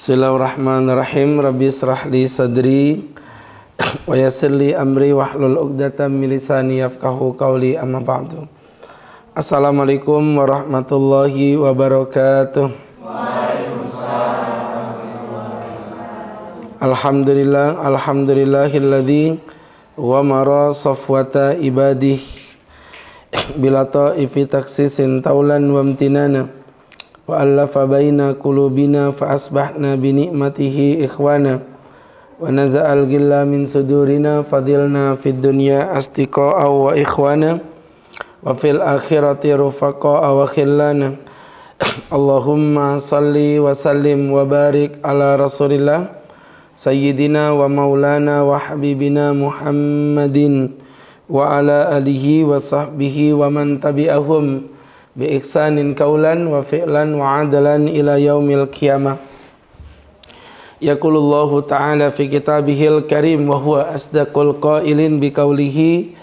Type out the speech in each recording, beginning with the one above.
Bismillahirrahmanirrahim. Rabbi israh li sadri wa yassir li amri wahlul 'uqdatam min lisani yafqahu qawli, amma ba'du. Assalamualaikum warahmatullahi wabarakatuh. Alhamdulillah, alhamdulillahilladzi ghamara safwata ibadih bila ta'ifi taksisin taulan wa amtinana wa allafa baina qulubina fa asbahna bi ni'matihi ikhwana wa naza'al ghilla min sudurina fadilna fid dunya astiqa'a wa ikhwana wa fil akhirati rufaqa'a wa khillana. Allahumma salli wa sallim wa barik ala rasulillah sayyidina wa maulana wa habibina Muhammadin wa ala alihi wa sahbihi wa man tabi'ahum bi ihsanin kaulan wa fi'lan wa adalan ila yaumil qiyamah. Yaqulullahu ta'ala fi kitabihil karim wa huwa asdaqul qailin bi qawlihi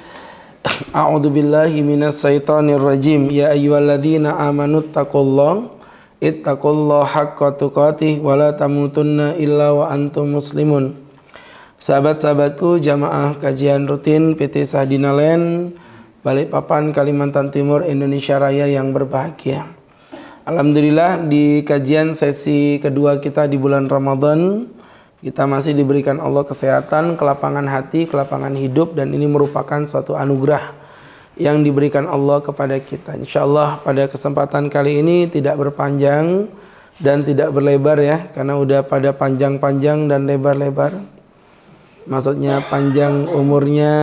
a'udzu billahi minas syaitonir rajim. Ya ayyuhalladzina amanu ittaqullaha haqqa tuqatih wa la tamutunna illa wa antum muslimun. Sahabat-sahabatku jamaah kajian rutin PT Sahdina Land Balikpapan, Kalimantan Timur, Indonesia Raya yang berbahagia. Alhamdulillah, di kajian sesi kedua kita di bulan Ramadan, kita masih diberikan Allah kesehatan, kelapangan hati, kelapangan hidup, dan ini merupakan suatu anugerah yang diberikan Allah kepada kita. InsyaAllah pada kesempatan kali ini tidak berpanjang dan tidak berlebar ya, karena udah pada panjang-panjang dan lebar-lebar. Maksudnya panjang umurnya,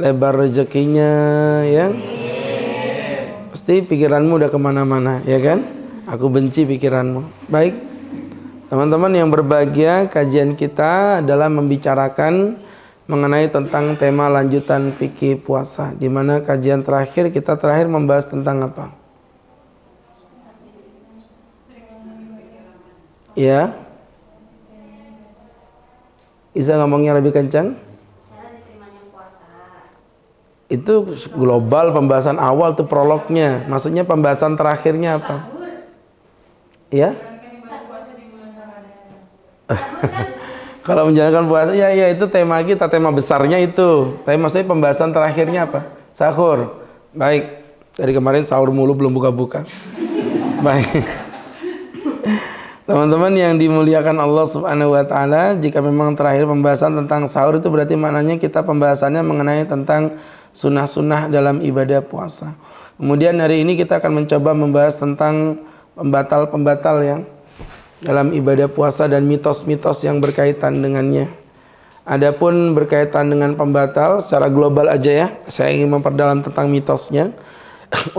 lebar rezekinya ya. Pasti pikiranmu udah kemana-mana ya kan. Aku benci pikiranmu. Baik teman-teman yang berbahagia, kajian kita adalah membicarakan mengenai tentang tema lanjutan fikih puasa, di mana kajian terakhir kita membahas tentang apa ya. Bisa ngomongnya lebih kencang? Itu global, pembahasan awal tuh prolognya. Maksudnya pembahasan terakhirnya apa? Ya? Kalau menjalankan puasa, ya itu tema kita, tema besarnya itu. Tapi maksudnya pembahasan terakhirnya apa? Sahur. Baik. Dari kemarin sahur mulu belum buka-buka. Baik. Teman-teman yang dimuliakan Allah Subhanahu wa taala, jika memang terakhir pembahasan tentang sahur itu berarti maknanya kita pembahasannya mengenai tentang sunnah-sunnah dalam ibadah puasa. Kemudian hari ini kita akan mencoba membahas tentang pembatal-pembatal yang dalam ibadah puasa dan mitos-mitos yang berkaitan dengannya. Adapun berkaitan dengan pembatal secara global aja ya, saya ingin memperdalam tentang mitosnya.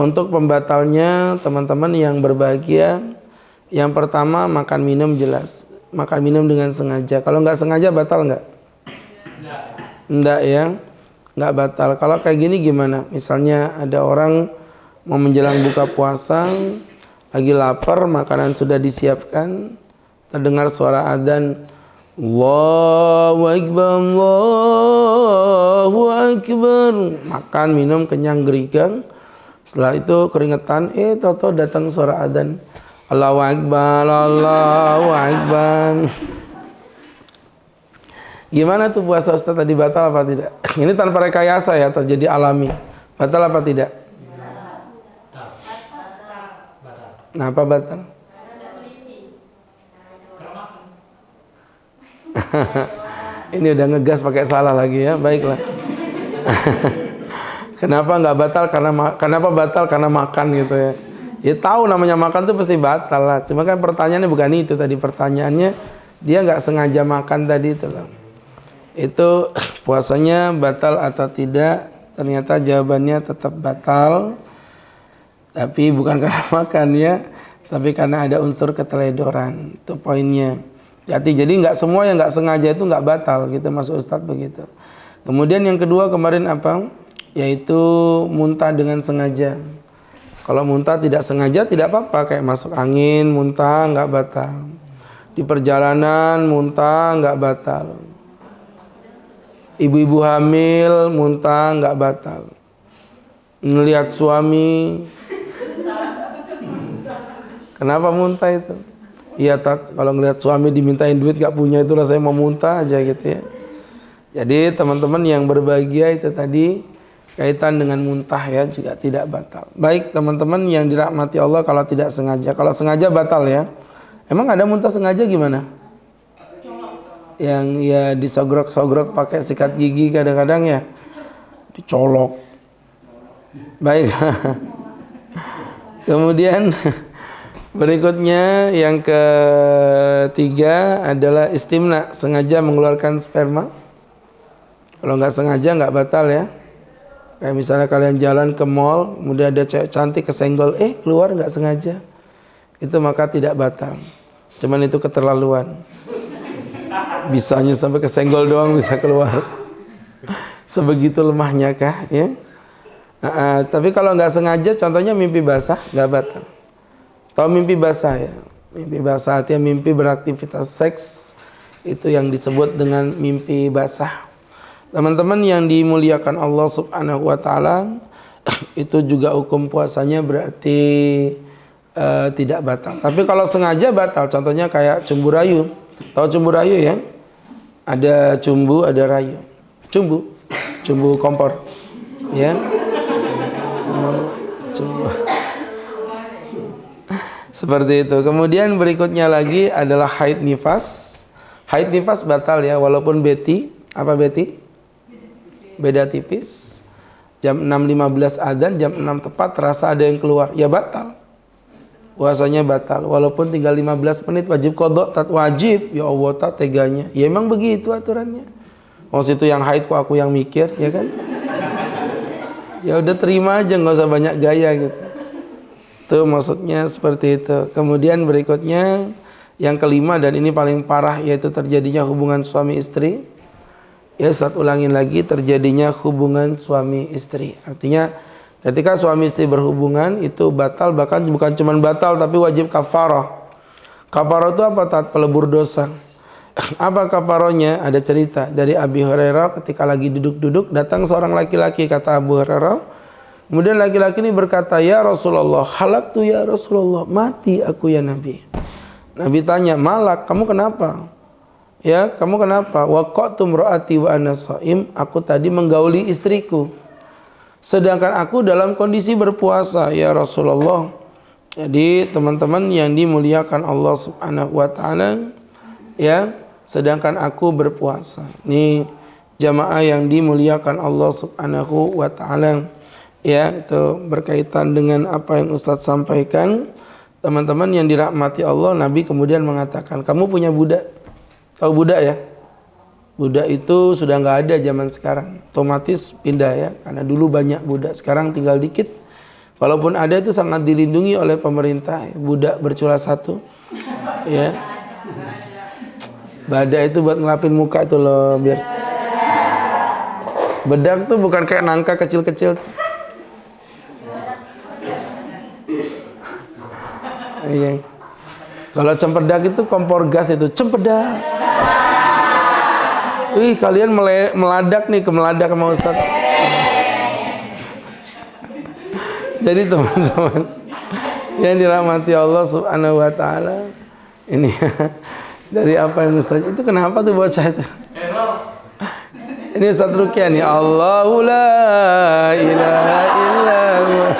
Untuk pembatalnya teman-teman yang berbahagia, yang pertama makan minum jelas. Makan minum dengan sengaja. Kalau nggak sengaja batal nggak? Nggak ya. Nggak batal. Kalau kayak gini gimana? Misalnya ada orang mau menjelang buka puasa, lagi lapar, makanan sudah disiapkan, terdengar suara adzan, Allahu Akbar, Allahu Akbar, makan, minum, kenyang, gerigang. Setelah itu keringetan, tahu-tahu datang suara adzan, Allahu Akbar, Allahu Akbar. Gimana tuh puasa Ustaz tadi, batal apa tidak? Ini tanpa rekayasa ya, terjadi alami. Batal apa tidak? Nah, apa batal? Ini udah ngegas pakai salah lagi ya. Baiklah. Kenapa nggak batal? Kenapa batal? Karena makan gitu ya. Ya tahu namanya makan tuh pasti batal lah. Cuma kan pertanyaannya bukan itu tadi. Pertanyaannya dia nggak sengaja makan tadi itu loh. Itu puasanya batal atau tidak? Ternyata jawabannya tetap batal, tapi bukan karena makan ya, tapi karena ada unsur keteledoran. Itu poinnya. Jadi nggak semua yang nggak sengaja itu nggak batal gitu, Mas Ustadz begitu. Kemudian yang kedua kemarin apa? Yaitu muntah dengan sengaja. Kalau muntah tidak sengaja tidak apa-apa, kayak masuk angin muntah nggak batal. Di perjalanan muntah nggak batal. Ibu-ibu hamil muntah nggak batal. Melihat suami, kenapa muntah itu? Iya Tat, kalau ngelihat suami dimintain duit gak punya itu rasanya mau muntah aja gitu ya. Jadi teman-teman yang berbahagia itu tadi kaitan dengan muntah ya juga tidak batal. Baik teman-teman yang dirahmati Allah, kalau tidak sengaja, kalau sengaja batal ya. Emang ada muntah sengaja gimana? Yang ya disogrok-sogrok pakai sikat gigi kadang-kadang ya dicolok. Baik. Kemudian berikutnya yang ketiga adalah istimna, sengaja mengeluarkan sperma. Kalau nggak sengaja nggak batal ya. Kayak misalnya kalian jalan ke mall, kemudian ada cewek cantik kesenggol, keluar nggak sengaja, itu maka tidak batal. Cuman itu keterlaluan. Bisanya sampai kesenggol doang bisa keluar. Sebegitu lemahnya kah ya? Tapi kalau nggak sengaja, contohnya mimpi basah, nggak batal. Tahu mimpi basah ya? Mimpi basah artinya mimpi beraktivitas seks, itu yang disebut dengan mimpi basah. Teman-teman yang dimuliakan Allah Subhanahu wa taala, itu juga hukum puasanya berarti tidak batal. Tapi kalau sengaja batal, contohnya kayak cumbu rayu. Tahu cumbu rayu ya? Ada cumbu, ada rayu. Cumbu kompor. Ya. Cumbu. Seperti itu. Kemudian berikutnya lagi adalah haid nifas. Haid nifas batal ya, walaupun Betty, apa Betty? Beda tipis. Jam 6.15 adzan, jam 6 tepat terasa ada yang keluar, ya batal. Puasanya batal, walaupun tinggal 15 menit wajib qadha, wajib. Ya Allah, tak teganya. Ya emang begitu aturannya. Maksud itu yang haid kok aku yang mikir, ya kan? Ya udah terima aja, nggak usah banyak gaya gitu. Tuh maksudnya seperti itu. Kemudian berikutnya yang kelima, dan ini paling parah, yaitu terjadinya hubungan suami istri. Ya, Ustaz ulangin lagi, terjadinya hubungan suami istri. Artinya ketika suami istri berhubungan itu batal, bahkan bukan cuma batal tapi wajib kafarah. Kafarah itu apa? Pelebur dosa. Apa kafarahnya? Ada cerita dari Abi Hurairah, ketika lagi duduk-duduk datang seorang laki-laki, kata Abu Hurairah. Kemudian laki-laki ini berkata, "Ya Rasulullah, halaktu ya Rasulullah, mati aku ya Nabi." Nabi tanya, "Malak, kamu kenapa?" Ya, kamu kenapa? Waqa'tu imra'ati wa ana shaim, aku tadi menggauli istriku sedangkan aku dalam kondisi berpuasa ya Rasulullah. Jadi teman-teman yang dimuliakan Allah Subhanahu wa taala, ya, sedangkan aku berpuasa. Ini jamaah yang dimuliakan Allah Subhanahu wa taala. Ya, itu berkaitan dengan apa yang Ustaz sampaikan. Teman-teman yang dirahmati Allah, Nabi kemudian mengatakan, "Kamu punya budak?" Tahu budak ya? Budak itu sudah nggak ada zaman sekarang, otomatis pindah ya, karena dulu banyak budak, sekarang tinggal dikit. Walaupun ada itu sangat dilindungi oleh pemerintah. Budak bercula satu, ya. Badak itu buat ngelapin muka itu loh, biar. Bedak tuh bukan kayak nangka kecil-kecil. Iya. Kalau cempedak itu kompor gas itu cempedak. Wih, kalian meladak nih, kemeladak sama Ustaz. Jadi teman-teman yang dirahmati Allah Subhanahu wa taala, ini dari apa yang Ustaz itu, kenapa tuh bocah itu? Ini Ustaz Ruqyah nih, Allahu la ilaha illallah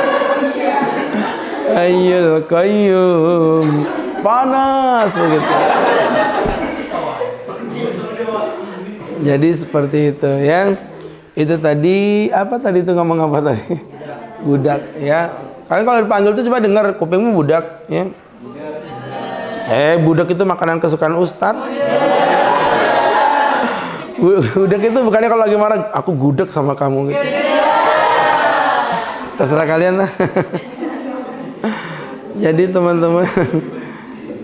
Hayyul Qayyum, panas begitu. Jadi seperti itu ya. Itu tadi apa tadi itu, ngomong apa tadi? Budak ya. Kalian kalau dipanggil tuh coba dengar, kupingmu budak ya. Budak itu makanan kesukaan Ustaz. Budak itu bukannya kalau lagi marah, aku gudeg sama kamu gitu. Terserah kalian lah. Jadi teman-teman,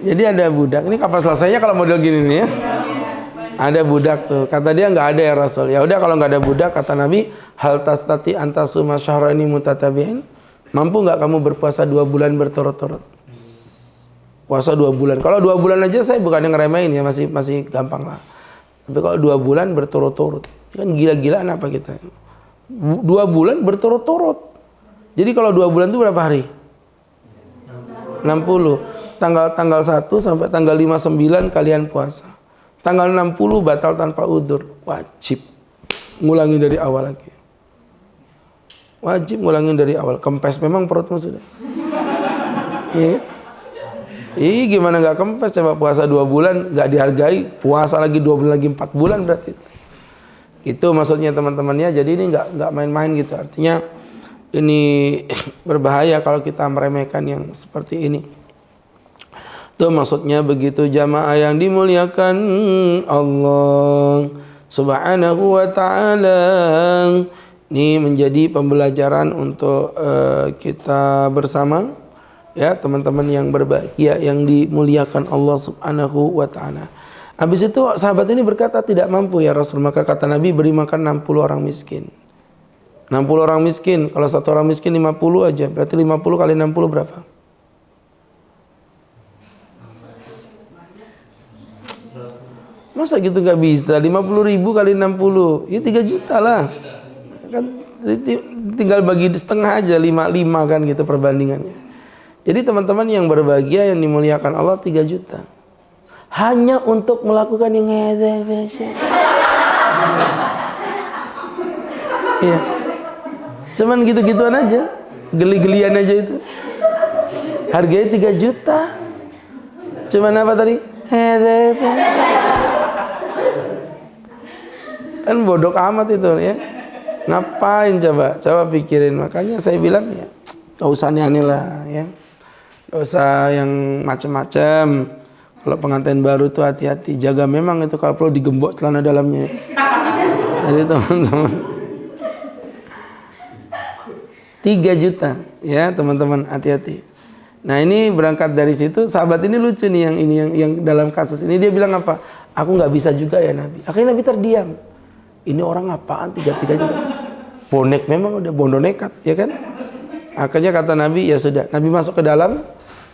jadi ada budak. Ini kapan selesainya kalau model gini nih ya? Ada budak tuh, kata dia nggak ada ya Rasul. Ya udah kalau nggak ada budak, kata Nabi, hal tastati antasuma syahrani mutatabi'in, mampu nggak kamu berpuasa 2 bulan berturut-turut? Puasa 2 bulan. Kalau 2 bulan aja saya bukannya ngeremehin ya, masih gampang lah. Tapi kalau 2 bulan berturut-turut, kan gila-gilaan apa kita? 2 bulan berturut-turut. Jadi kalau 2 bulan itu berapa hari? 60. tanggal 1 sampai tanggal 59 kalian puasa. Tanggal 60 batal tanpa udzur, wajib ngulangi dari awal lagi. Wajib ngulangin dari awal. Kempes memang perutmu sudah. Iya. Gimana nggak kempes? Coba puasa 2 bulan nggak dihargai, puasa lagi 2 bulan lagi 4 bulan berarti. Itu maksudnya teman-temannya. Jadi ini nggak main-main gitu. Artinya ini berbahaya kalau kita meremehkan yang seperti ini. Itu maksudnya begitu jamaah yang dimuliakan Allah Subhanahu wa ta'ala. Ini menjadi pembelajaran untuk kita bersama, ya teman-teman yang berbahagia yang dimuliakan Allah Subhanahu wa ta'ala. Habis itu sahabat ini berkata, tidak mampu ya Rasul. Maka kata Nabi, beri makan 60 orang miskin. 60 orang miskin, kalau satu orang miskin 50 aja, berarti 50 kali 60 berapa? Masa gitu gak bisa? 50.000 kali 60, ya 3 juta lah. Kan tinggal bagi setengah aja, 5 kan gitu perbandingannya. Jadi teman-teman yang berbahagia yang dimuliakan Allah 3 juta. Hanya untuk melakukan yang iya. Cuman gitu-gituan aja, geli-gelian aja itu. Harganya 3 juta. Cuman apa tadi? Kan bodoh amat itu ya. Ngapain coba pikirin. Makanya saya bilang ya, gak usah aneh-aneh lah ya. Gak usah yang macam-macam. Kalau pengantin baru tuh hati-hati, jaga memang itu kalau perlu digembok celana dalamnya. Jadi teman-teman 3 juta ya teman-teman, hati-hati. Nah ini berangkat dari situ, sahabat ini lucu nih yang dalam kasus ini, dia bilang apa? Aku nggak bisa juga ya Nabi. Akhirnya Nabi terdiam. Ini orang apaan 3 juta? Bonek memang udah bondo nekat ya kan? Akhirnya kata Nabi, ya sudah. Nabi masuk ke dalam,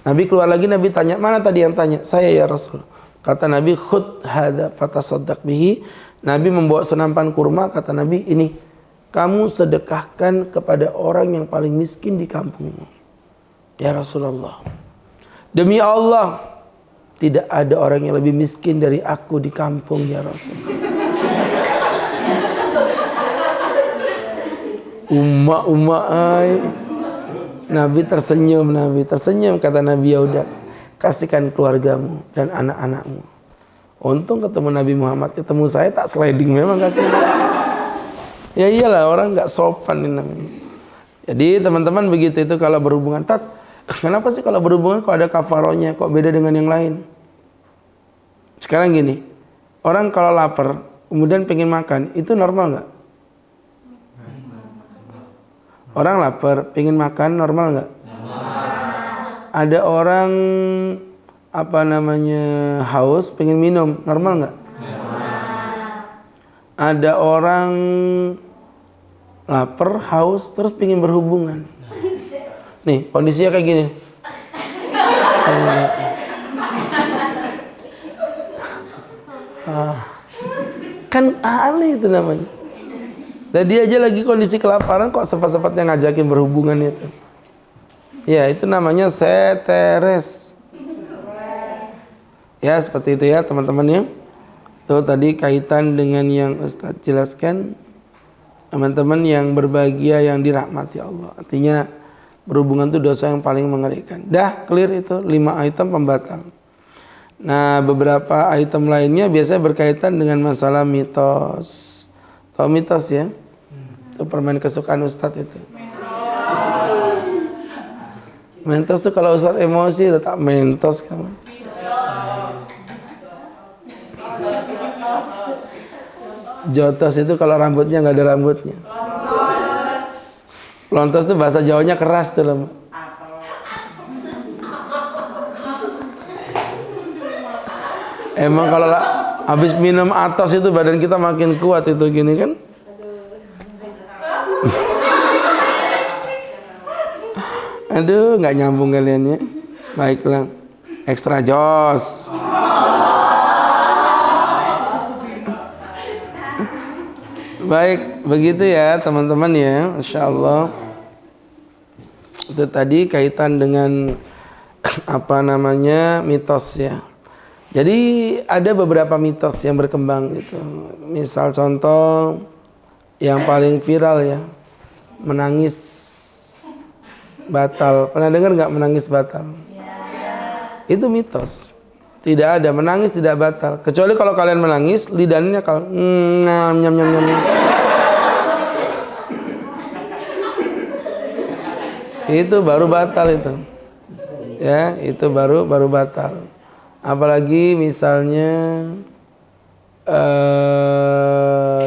Nabi keluar lagi, Nabi tanya, mana tadi yang tanya? Saya ya Rasul. Kata Nabi, khud hadza fatasaddaq bihi. Nabi membawa senampan kurma, kata Nabi, ini kamu sedekahkan kepada orang yang paling miskin di kampungmu. Ya Rasulullah, demi Allah, tidak ada orang yang lebih miskin dari aku di kampung ya Rasulullah. Nabi tersenyum, kata Nabi, ya udah, kasihkan keluargamu dan anak-anakmu. Untung ketemu Nabi Muhammad, ketemu saya tak sliding memang katanya. Ya iyalah, orang nggak sopan ini namanya. Jadi teman-teman begitu itu kalau berhubungan. Kenapa sih kalau berhubungan kok ada kafarohnya, kok beda dengan yang lain? Sekarang gini, orang kalau lapar kemudian pengen makan, itu normal nggak? Orang lapar pengen makan, normal nggak? Ada orang haus pengen minum, normal nggak? Ada orang lapar, haus, terus pengen berhubungan. Nih, kondisinya kayak gini. Kan aneh itu namanya. Dan dia aja lagi kondisi kelaparan kok sempat-sempatnya ngajakin berhubungan itu. Ya, itu namanya seteres. Ya, seperti itu ya teman-teman ya. Itu tadi kaitan dengan yang Ustaz jelaskan. Teman-teman yang berbahagia yang dirahmati Allah. Artinya berhubungan itu dosa yang paling mengerikan. Dah clear itu 5 item pembatal. Nah, beberapa item lainnya biasanya berkaitan dengan masalah mitos. Tahu mitos ya? Itu permain kesukaan Ustadz itu. Mentos tuh kalau Ustadz emosi tetap mentos kamu. Jotos itu kalau rambutnya nggak ada rambutnya. Lontos tuh bahasa Jawanya keras tuh loh. Emang kalau habis minum atos itu badan kita makin kuat itu gini kan? Aduh, nggak nyambung kalian ya. Baiklah, ekstra jos. Baik, begitu ya teman-teman ya, Insya Allah. Itu tadi kaitan dengan mitos ya. Jadi ada beberapa mitos yang berkembang gitu. Misal contoh yang paling viral ya, menangis batal. Pernah dengar nggak menangis batal? Itu mitos. Tidak ada, menangis tidak batal. Kecuali kalau kalian menangis, lidahnya kalau nyam nyam nyam nyam. Itu baru batal itu. Ya, itu baru batal. Apalagi misalnya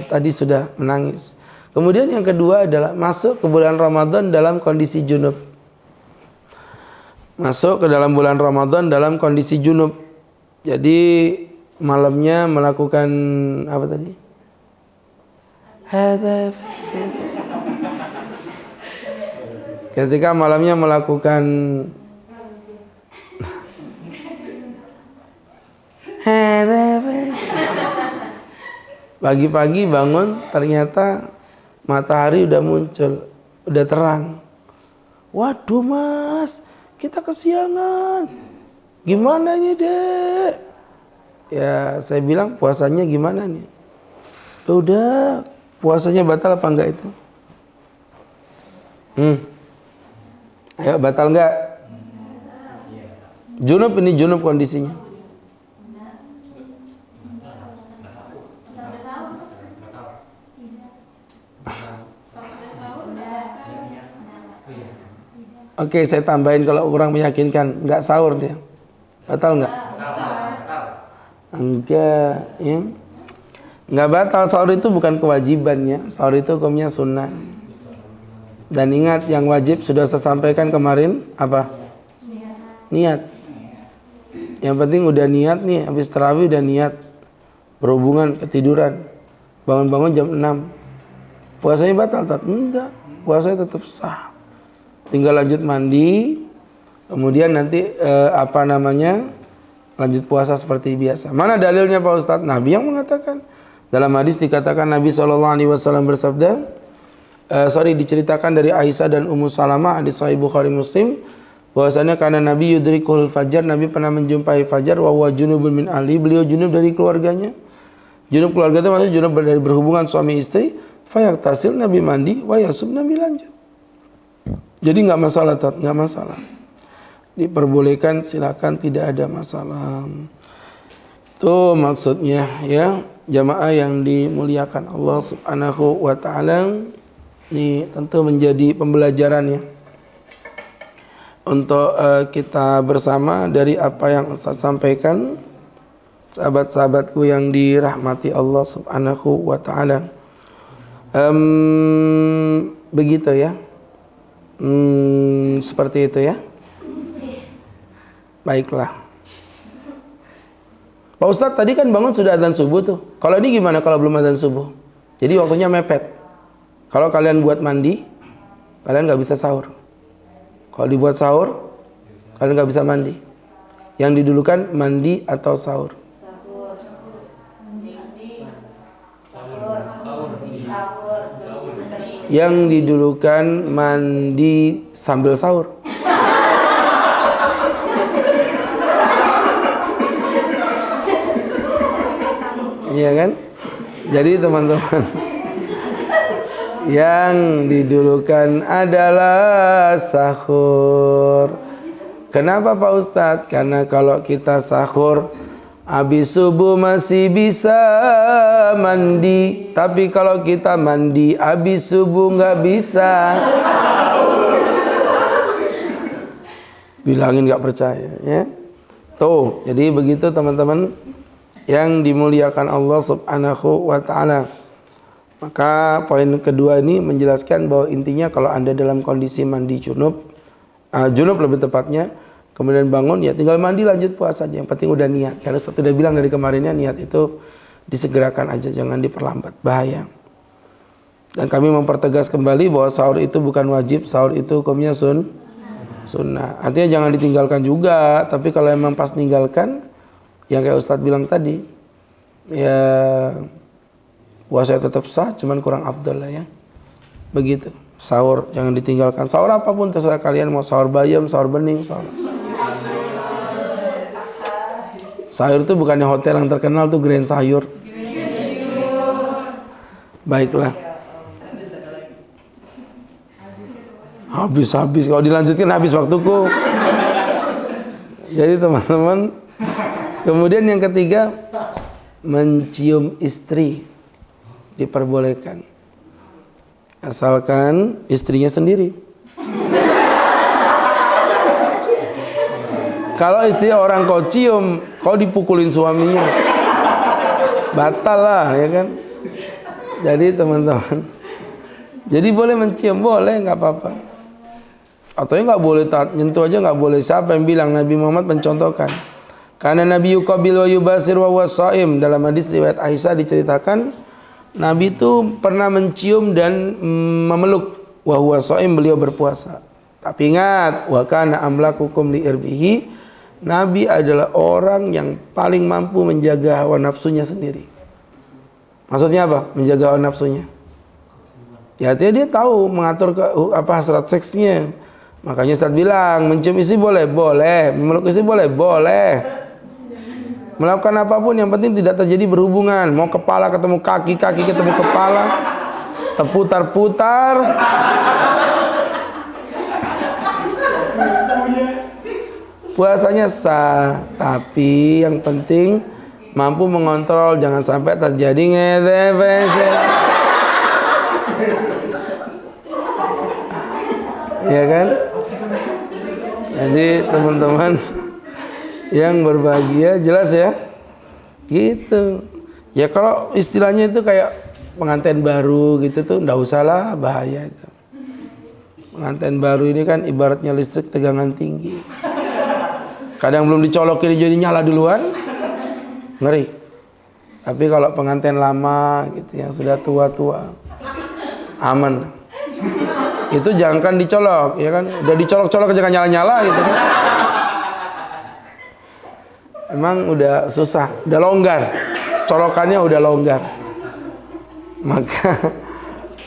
tadi sudah menangis. Kemudian yang kedua adalah masuk ke bulan Ramadan dalam kondisi junub. Masuk ke dalam bulan Ramadan dalam kondisi junub. Jadi malamnya melakukan apa tadi? Ketika malamnya melakukan pagi-pagi bangun ternyata matahari udah muncul, udah terang. Waduh mas, kita kesiangan. Gimana ini dek? Ya saya bilang puasanya gimana nih? Udah, puasanya batal apa enggak itu? Ayo batal enggak? Junub, ini junub kondisinya. Oke, saya tambahin kalau kurang meyakinkan, enggak sahur dia. Batal enggak? Enggak, ya. Enggak batal, sahur itu bukan kewajiban ya. Sahur itu hukumnya sunnah. Dan ingat yang wajib sudah saya sampaikan kemarin apa? Niat. Yang penting udah niat nih, habis tarawih udah niat. Berhubungan ketiduran. Bangun-bangun jam 6. Puasanya batal tak? Enggak. Puasanya tetap sah. Tinggal lanjut mandi, kemudian nanti lanjut puasa seperti biasa. Mana dalilnya Pak Ustadz? Nabi yang mengatakan. Dalam hadis dikatakan Nabi SAW bersabda, diceritakan dari Aisyah dan Ummu Salamah, hadis Sahih Bukhari Muslim, bahwasanya karena Nabi yudrikul fajar, Nabi pernah menjumpai fajar, wa huwa junubun min ahli, beliau junub dari keluarganya. Junub keluarga itu maksudnya junub dari berhubungan suami istri. Fayaktasil, Nabi mandi, wa yasum, Nabi lanjut. Jadi nggak masalah, nggak masalah. Diperbolehkan, silakan, tidak ada masalah. Itu maksudnya ya, jamaah yang dimuliakan Allah Subhanahu wa taala. Ini tentu menjadi pembelajaran ya untuk kita bersama dari apa yang Ustaz sampaikan. Sahabat-sahabatku yang dirahmati Allah Subhanahu wa taala. Begitu ya. Seperti itu ya. Baiklah. Pak Ustadz tadi kan bangun sudah adzan subuh tuh. Kalau ini gimana kalau belum adzan subuh? Jadi waktunya mepet. Kalau kalian buat mandi, kalian nggak bisa sahur. Kalau dibuat sahur, kalian nggak bisa mandi. Yang didulukan mandi atau sahur? Yang didulukan mandi sambil sahur. Iya kan? Jadi teman-teman, yang didulukan adalah sahur. Kenapa Pak Ustadz? Karena kalau kita sahur habis subuh masih bisa mandi, tapi kalau kita mandi habis subuh nggak bisa. Bilangin nggak percaya ya. Tuh, jadi begitu teman-teman yang dimuliakan Allah Subhanahu wa taala. Maka poin kedua ini menjelaskan bahwa intinya kalau Anda dalam kondisi mandi junub lebih tepatnya, kemudian bangun ya tinggal mandi lanjut puasa aja. Yang penting udah niat. Karena saya sudah bilang dari kemarinnya, niat itu disegerakan aja, jangan diperlambat, bahaya. Dan kami mempertegas kembali bahwa sahur itu bukan wajib, sahur itu hukumnya sunnah. Artinya jangan ditinggalkan juga, tapi kalau emang pas tinggalkan, yang kayak Ustadz bilang tadi, ya puasa tetap sah, cuman kurang afdal lah ya. Begitu. Sahur jangan ditinggalkan. Sahur apapun terserah kalian, mau sahur bayam, sahur bening, sahur. Sayur itu bukannya hotel yang terkenal tuh Grand Sayur. Baiklah. Habis kalau dilanjutkan habis waktuku. Jadi teman-teman, kemudian yang ketiga, mencium istri diperbolehkan, asalkan istrinya sendiri. Kalau istri orang kau cium, kau dipukulin suaminya, batal lah, ya kan? Jadi teman-teman, jadi boleh mencium, boleh, nggak apa-apa. Atau nggak boleh nyentuh aja nggak boleh. Siapa yang bilang? Nabi Muhammad mencontohkan. Karena Nabi yuqabil wa yubasir wa huwa shaim. Dalam hadis riwayat Aisyah diceritakan, Nabi itu pernah mencium dan memeluk wa huwa shaim, beliau berpuasa. Tapi ingat, wa kana amlakukum li irbihi. Nabi adalah orang yang paling mampu menjaga hawa nafsunya sendiri. Maksudnya apa? Menjaga hawa nafsunya. Ya, dia tahu mengatur hasrat seksnya. Makanya Ustaz bilang, mencium istri boleh, boleh. Memeluk istri boleh, boleh. Melakukan apapun yang penting tidak terjadi berhubungan. Mau kepala ketemu kaki, kaki ketemu kepala, terputar-putar. Puasanya sah, tapi yang penting mampu mengontrol, jangan sampai terjadi ngedevese. Ya kan? Jadi teman-teman yang berbahagia, jelas ya? Gitu. Ya kalau istilahnya itu kayak pengantin baru gitu tuh enggak usah lah, bahaya itu. Pengantin baru ini kan ibaratnya listrik tegangan tinggi. Kadang belum dicolokin jadi nyala duluan, ngeri. Tapi kalau pengantin lama gitu yang sudah tua-tua, aman. Itu jangan dicolok, ya kan? Udah dicolok-colok jangan nyala-nyala gitu kan. Emang udah susah, udah longgar. Colokannya udah longgar. Maka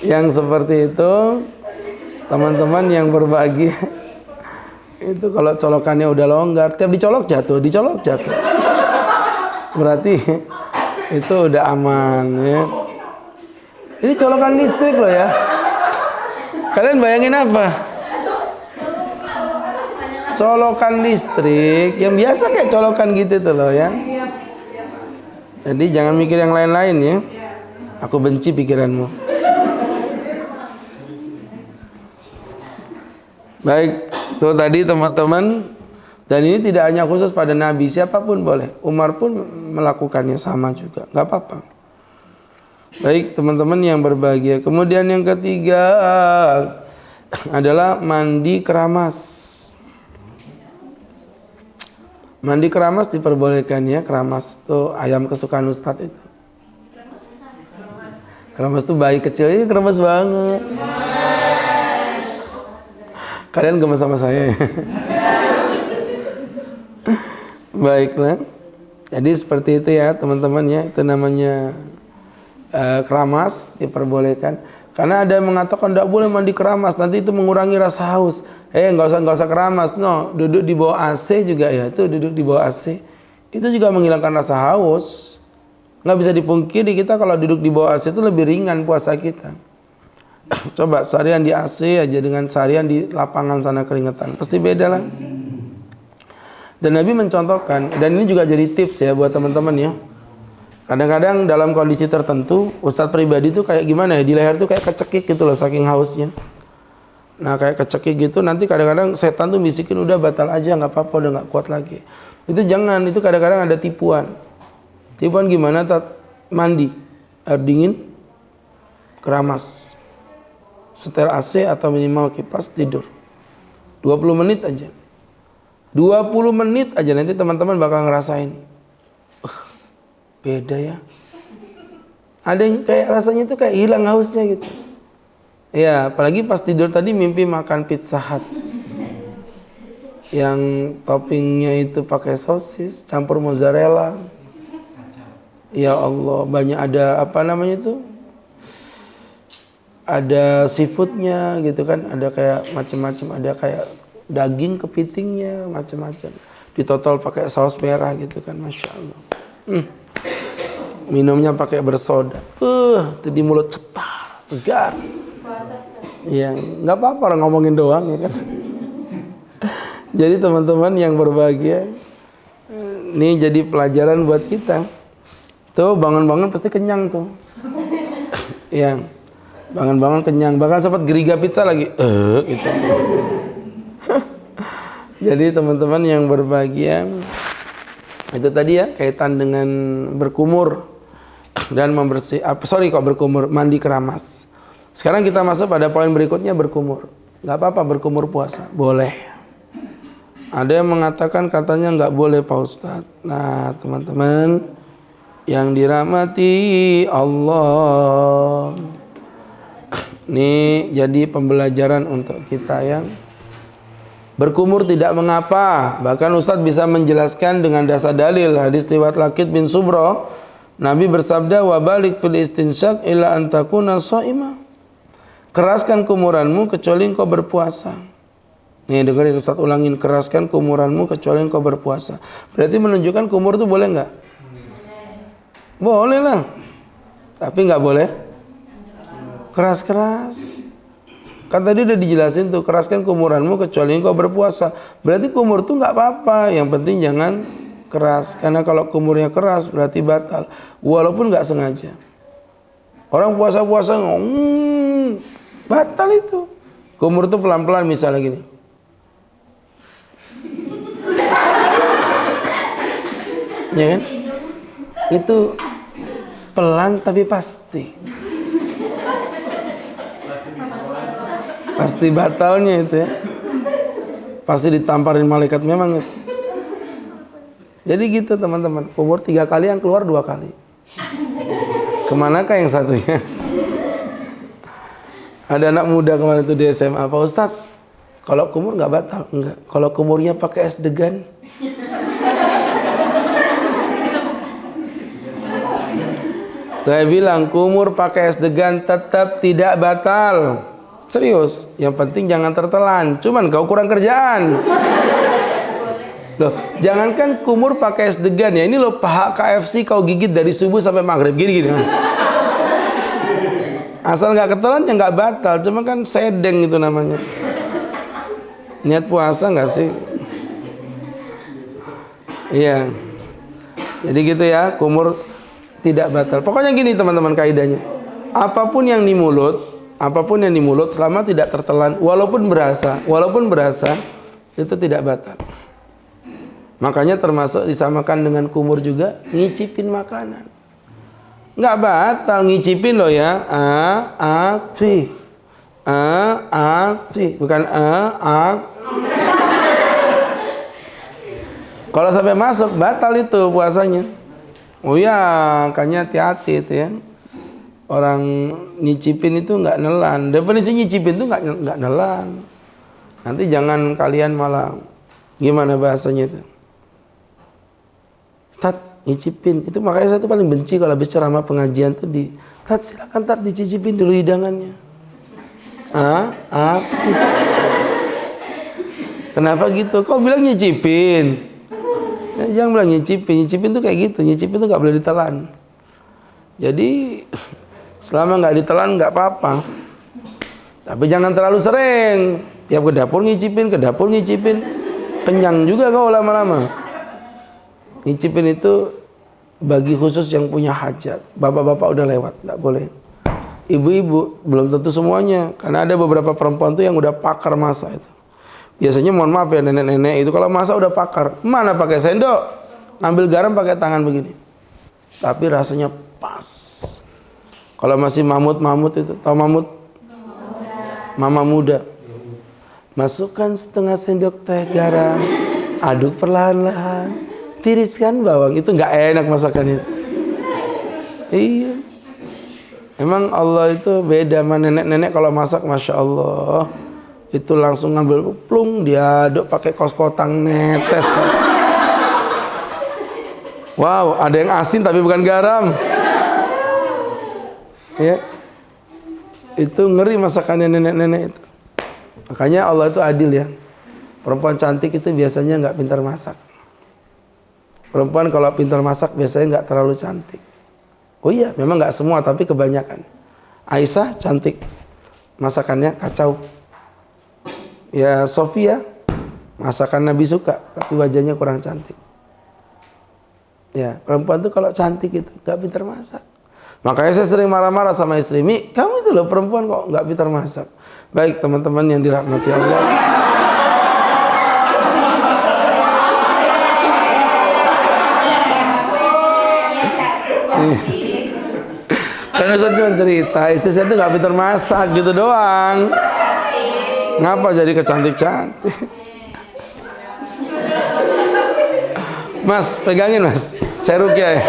yang seperti itu, teman-teman yang berbahagia, itu kalau colokannya udah longgar, tiap dicolok jatuh. Berarti itu udah aman ya. Ini colokan listrik loh ya. Kalian bayangin apa? Colokan listrik yang biasa kayak colokan gitu tuh loh ya. Jadi jangan mikir yang lain-lain ya. Aku benci pikiranmu. Baik, tuh tadi teman-teman. Dan ini tidak hanya khusus pada Nabi, siapapun boleh. Umar pun melakukannya sama juga, nggak apa-apa. Baik teman-teman yang berbahagia. Kemudian yang ketiga adalah mandi keramas. Mandi keramas diperbolehkan ya. Keramas tuh ayam kesukaan Ustadz itu. Keramas tuh bayi kecil ini keramas banget. Kalian gemes sama saya ya? Baiklah. Jadi seperti itu ya teman-teman ya. Itu namanya keramas diperbolehkan. Karena ada yang mengatakan tidak boleh mandi keramas, nanti itu mengurangi rasa haus. Nggak usah keramas, no, duduk di bawah AC juga ya, itu duduk di bawah AC, itu juga menghilangkan rasa haus. Nggak bisa dipungkiri kita kalau duduk di bawah AC itu lebih ringan puasa kita. Coba seharian di AC aja dengan seharian di lapangan sana keringetan, pasti beda lah. Dan Nabi mencontohkan, dan ini juga jadi tips ya buat teman-teman ya. Kadang-kadang dalam kondisi tertentu, Ustadz pribadi tuh kayak gimana ya, di leher tuh kayak kecekik gitu loh, saking hausnya. Nah kayak kecekik gitu, nanti kadang-kadang setan tuh bisikin, udah batal aja, nggak apa-apa, udah nggak kuat lagi. Itu jangan, itu kadang-kadang ada tipuan. Tipuan gimana? Mandi, air dingin, keramas, setel AC atau minimal kipas, tidur. 20 menit aja. 20 menit aja nanti teman-teman bakal ngerasain. Beda ya. Ada yang kayak rasanya tuh kayak hilang hausnya gitu. Ya, apalagi pas tidur tadi mimpi makan Pizza Hut. Yang toppingnya itu pakai sosis, campur mozzarella. Ya Allah, banyak ada apa namanya itu? Ada seafoodnya gitu kan, ada kayak macam-macam, ada kayak daging kepitingnya, macam-macam. ditotol pakai saus merah gitu kan, masya Allah. Minumnya pakai bersoda, itu di mulut cetar, segar. Ya, nggak apa-apa orang ngomongin doang ya kan. Jadi teman-teman yang berbahagia, ini jadi pelajaran buat kita. Tuh bangun-bangun pasti kenyang tuh. Yang bangun-bangun kenyang, bahkan sempat geriga pizza lagi. Gitu. Jadi teman-teman yang berbahagia, itu tadi ya kaitan dengan berkumur dan berkumur, mandi keramas. Sekarang kita masuk pada poin berikutnya, berkumur. Nggak apa-apa berkumur puasa, boleh. Ada yang mengatakan katanya nggak boleh Pak Ustadz. Nah teman-teman yang dirahmati Allah, ini jadi pembelajaran untuk kita yang berkumur tidak mengapa. Bahkan Ustadz bisa menjelaskan dengan dasar dalil hadis riwayat Laqit bin Subro. Nabi bersabda, wa balik fil istinsyak illa an takuna shaimah. Keraskan kumuranmu kecuali engkau berpuasa. Nih dengerin Ustadz ulangin, keraskan kumuranmu kecuali engkau berpuasa. Berarti menunjukkan kumur itu boleh nggak? Boleh lah. Tapi nggak boleh keras-keras. Kan tadi udah dijelasin tuh, keraskan kumuranmu kecuali engkau berpuasa. Berarti kumur tuh nggak apa-apa, yang penting jangan keras. Karena kalau kumurnya keras berarti batal, walaupun nggak sengaja. Orang puasa-puasa batal itu. Kumur tuh pelan-pelan misalnya gini. Ya kan? Itu pelan tapi pasti. Pasti batalnya itu ya. Pasti ditamparin malaikat memang itu. Jadi gitu teman-teman. Kumur 3 kali, yang keluar 2 kali. Kemanakah yang satunya? Ada anak muda kemarin itu di SMA, Pak Ustadz, kalau kumur nggak batal? Enggak. Kalau kumurnya pakai es degan? Saya bilang kumur pakai es degan tetap tidak batal. Serius, yang penting jangan tertelan. Cuman kau kurang kerjaan. Loh, jangankan kumur pakai es degan ya. Ini loh paha KFC kau gigit dari subuh sampai maghrib gini-gini. Asal nggak ketelan ya nggak batal. Cuma kan sedeng itu namanya. Niat puasa nggak sih? Iya. Jadi gitu ya, kumur tidak batal. Pokoknya gini teman-teman kaidahnya. Apapun yang di mulut selama tidak tertelan, walaupun berasa itu tidak batal. Makanya termasuk disamakan dengan kumur juga ngicipin makanan. Nggak batal ngicipin loh ya. Bukan Kalau sampai masuk batal itu puasanya. Oh ya, makanya hati-hati itu ya. Orang nyicipin itu nggak nelan. Definisi nyicipin itu nggak nelan. Nanti jangan kalian malah gimana bahasanya itu. Tat nyicipin itu, makanya saya tuh paling benci kalau habis ceramah pengajian tuh Tat silakan Tat dicicipin dulu hidangannya. Kenapa gitu? Kau bilang nyicipin. Jangan bilang nyicipin tuh kayak gitu. Nyicipin tuh nggak boleh ditelan. Jadi selama nggak ditelan nggak apa-apa. Tapi jangan terlalu sering. Tiap ke dapur nyicipin. Kenyang juga kau lama-lama. Nyicipin itu bagi khusus yang punya hajat. Bapak-bapak udah lewat, nggak boleh. Ibu-ibu belum tentu semuanya, karena ada beberapa perempuan tuh yang udah pakar masak itu. Biasanya mohon maaf ya nenek-nenek itu kalau masak udah pakar. Mana pakai sendok, ambil garam pakai tangan begini. Tapi rasanya pas. Kalau masih mamut itu, tahu mamut? Mama muda. Masukkan setengah sendok teh garam, aduk perlahan-lahan. Tiriskan bawang, itu nggak enak masakannya. Iya. Emang Allah itu beda sama nenek-nenek kalau masak, masya Allah. Itu langsung ngambil plung, diaduk pakai koskotang netes. Wow, ada yang asin tapi bukan garam. Ya. Itu ngeri masakannya nenek-nenek itu. Makanya Allah itu adil ya. Perempuan cantik itu biasanya nggak pintar masak. Perempuan kalau pintar masak biasanya nggak terlalu cantik. Oh iya, memang nggak semua tapi kebanyakan. Aisyah cantik, masakannya kacau. Ya Sofia, masakan Nabi suka, tapi wajahnya kurang cantik. Ya, perempuan tuh kalau cantik itu nggak pintar masak. Makanya saya sering marah-marah sama istri, Mi, kamu itu loh perempuan kok nggak pintar masak. Baik teman-teman yang dirahmati Allah. Karena saya cuma cerita, istri saya tuh nggak pintar masak gitu doang. Ngapa jadi kecantik-cantik? Mas, pegangin mas. Saya rukyah ya.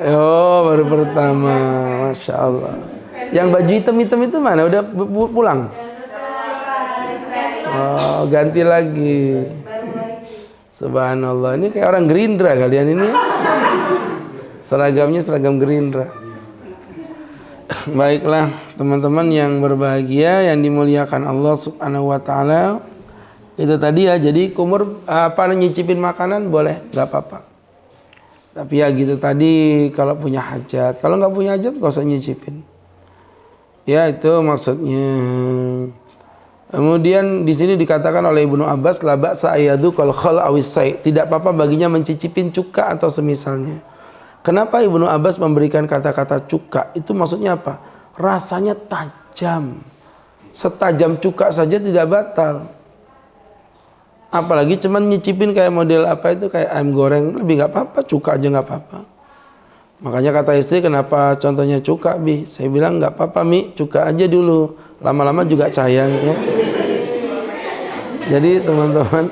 Oh, baru pertama. Masya Allah. Yang baju hitam-hitam itu mana? Udah pulang? Oh, ganti lagi. Subhanallah, ini kayak orang Gerindra kalian ini. Seragamnya seragam Gerindra. Baiklah, teman-teman yang berbahagia, yang dimuliakan Allah Subhanahu wa taala. Itu tadi ya, jadi kumur nyicipin makanan boleh, nggak apa-apa. Tapi ya gitu tadi, kalau punya hajat. Kalau nggak punya hajat, nggak usah nyicipin. Ya itu maksudnya. Kemudian di sini dikatakan oleh Ibnu Abbas, la ba'sa ayadu kal khal awis say. Tidak apa-apa baginya mencicipin cuka atau semisalnya. Kenapa Ibnu Abbas memberikan kata-kata cuka? Itu maksudnya apa? Rasanya tajam. Setajam cuka saja tidak batal. Apalagi cuman nyicipin kayak model apa itu, kayak ayam goreng, lebih nggak apa-apa, cuka aja nggak apa-apa. Makanya kata istri, kenapa contohnya cuka, Bi? Saya bilang nggak apa-apa, Mi, cuka aja dulu. Lama-lama juga sayang ya. Jadi teman-teman,